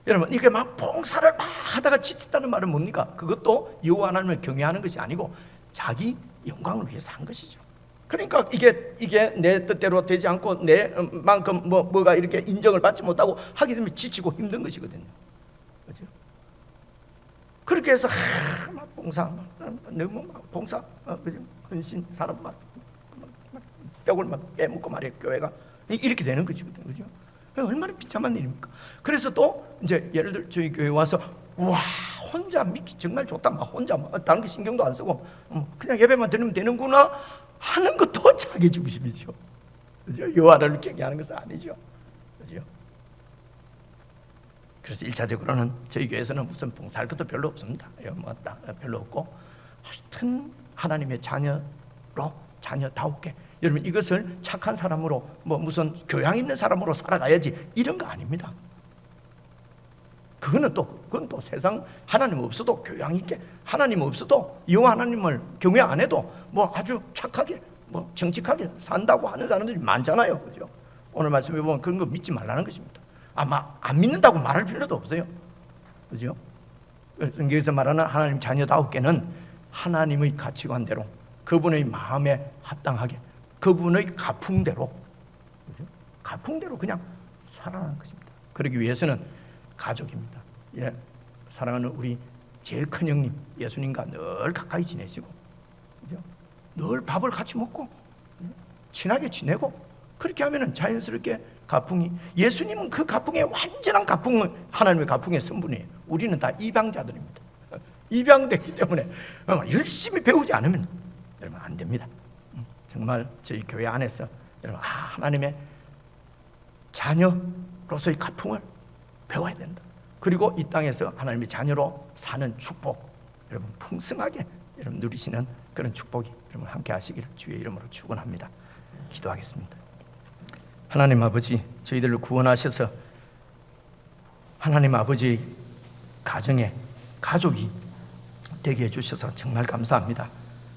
여러분, 이게 막 봉사를 막 하다가 지쳤다는 말은 뭡니까? 그것도 여호와 하나님을 경외하는 것이 아니고 자기 영광을 위해서 한 것이죠. 그러니까 이게 내 뜻대로 되지 않고 내만큼 뭐가 이렇게 인정을 받지 못하고 하게 되면 지치고 힘든 것이거든요. 그렇죠? 그렇게 해서 막 봉사, 너무 막 봉사, 그죠? 헌신, 사람 막 벽을 막 깨묻고 말이에요. 교회가 이렇게 되는 것이거든요. 그죠? 얼마나 비참한 일입니까? 그래서 또 이제 예를 들어 저희 교회 와서 와, 혼자 믿기 정말 좋다, 막 혼자 다른 게 신경도 안 쓰고 그냥 예배만 드리면 되는구나 하는 것도 자기 중심이죠. 그죠? 여호와를 경외하는 것은 아니죠. 그죠? 그래서 1차적으로는 저희 교회에서는 무슨 봉사할 것도 별로 없습니다. 별로 없고, 하여튼 하나님의 자녀로, 자녀다우게, 여러분, 이것을 착한 사람으로, 무슨 교양 있는 사람으로 살아가야지, 이런 거 아닙니다. 그건 또 세상, 하나님 없어도 교양 있게, 하나님 없어도 여호와 하나님을 경외 안 해도 아주 착하게, 정직하게 산다고 하는 사람들이 많잖아요. 그죠? 오늘 말씀해 보면 그런 거 믿지 말라는 것입니다. 아마 안 믿는다고 말할 필요도 없어요. 그죠? 성경에서 말하는 하나님 자녀다우게는 하나님의 가치관대로, 그분의 마음에 합당하게, 그분의 가풍대로, 그죠? 가풍대로 그냥 살아가는 것입니다. 그러기 위해서는 가족입니다. 예, 사랑하는 우리 제일 큰 형님 예수님과 늘 가까이 지내시고, 그죠? 늘 밥을 같이 먹고 친하게 지내고, 그렇게 하면은 자연스럽게 가풍이, 예수님은 그 가풍의 완전한 가풍을, 하나님의 가풍의 성분이에요. 우리는 다 입양자들입니다. 입양됐기 때문에 열심히 배우지 않으면 여러분 안 됩니다. 정말 저희 교회 안에서 여러분, 하나님의 자녀로서의 가풍을 배워야 된다. 그리고 이 땅에서 하나님의 자녀로 사는 축복, 여러분 풍성하게 여러분 누리시는 그런 축복이 여러분 함께 하시기를 주의 이름으로 축원합니다. 기도하겠습니다. 하나님 아버지, 저희들을 구원하셔서 하나님 아버지의 가정에 가족이 되게 해주셔서 정말 감사합니다.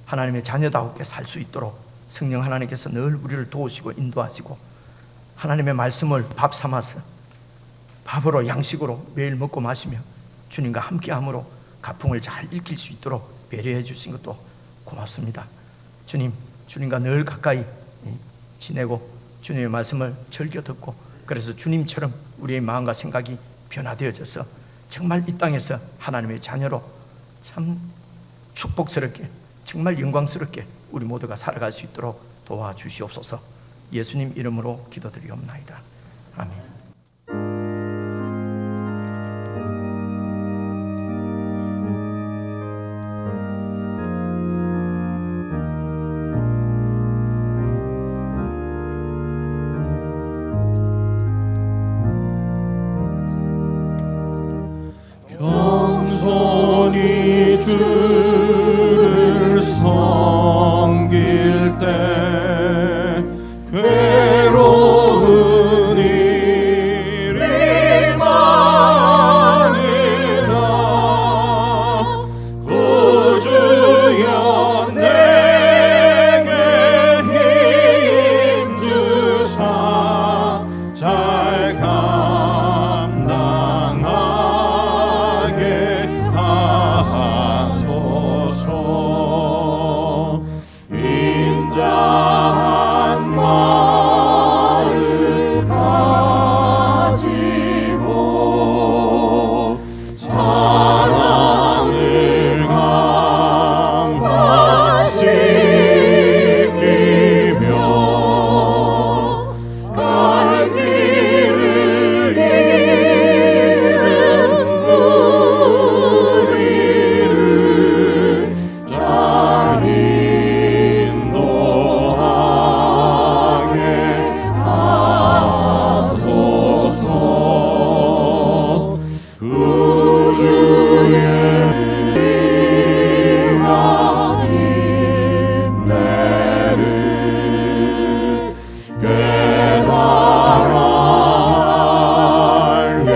하나님의 자녀다우게 살 수 있도록 성령 하나님께서 늘 우리를 도우시고 인도하시고, 하나님의 말씀을 밥 삼아서 밥으로 양식으로 매일 먹고 마시며 주님과 함께함으로 가풍을 잘 익힐 수 있도록 배려해 주신 것도 고맙습니다. 주님, 주님과 늘 가까이 지내고 주님의 말씀을 즐겨 듣고, 그래서 주님처럼 우리의 마음과 생각이 변화되어져서 정말 이 땅에서 하나님의 자녀로 참 축복스럽게, 정말 영광스럽게 우리 모두가 살아갈 수 있도록 도와주시옵소서. 예수님 이름으로 기도드리옵나이다. 아멘. 겸손히 주를 섬길 때 괴로운 일이 많으나 구주여 내게 힘 주사 잘 감당하게 하소서. 인자한 마음을 가지고 사랑을 강화시키며 갈 길을 잃은 우리를 잘 인도하게 하소서. 구주의 인내를 깨달아 알게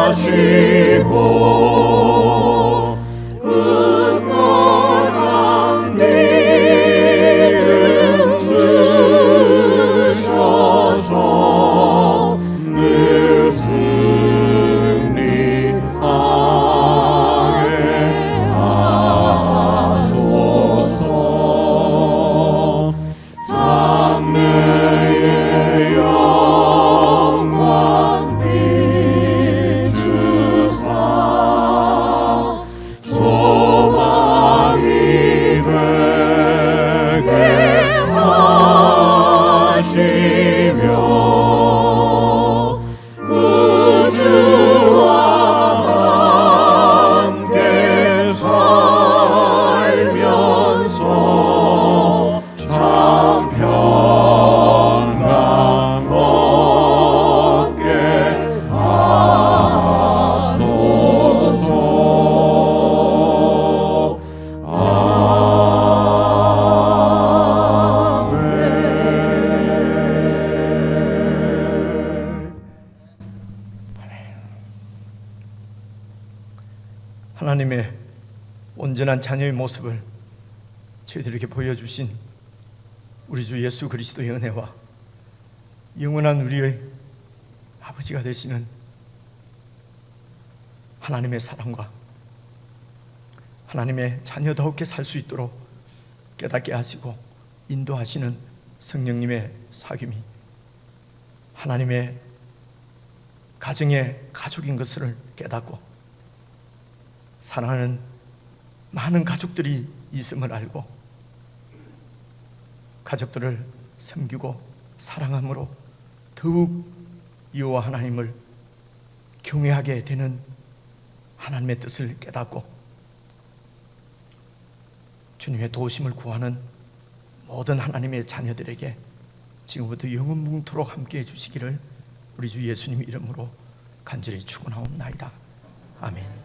하시고 굳건한 믿음 주셔서 늘 승리하게 하소서. 장래의 영광 비추사 소망이 되게 하시며 구주와 함께 살면서 참 평강 얻게 하소서. 아멘. 하나님의 온전한 자녀의 모습을 저희들에게 보여주신 우리 주 예수 그리스도의 은혜와 영원한 우리의 아버지가 되시는 하나님의 사랑과 하나님의 자녀다웠게 살 수 있도록 깨닫게 하시고 인도하시는 성령님의 사귐이 하나님의 가정의 가족인 것을 깨닫고 사랑하는 많은 가족들이 있음을 알고 가족들을 섬기고 사랑함으로 더욱 여호와 하나님을 경외하게 되는 하나님의 뜻을 깨닫고 주님의 도우심을 구하는 모든 하나님의 자녀들에게 지금부터 영원뭉토록 함께해 주시기를 우리 주 예수님 이름으로 간절히 축원하옵나이다. 아멘.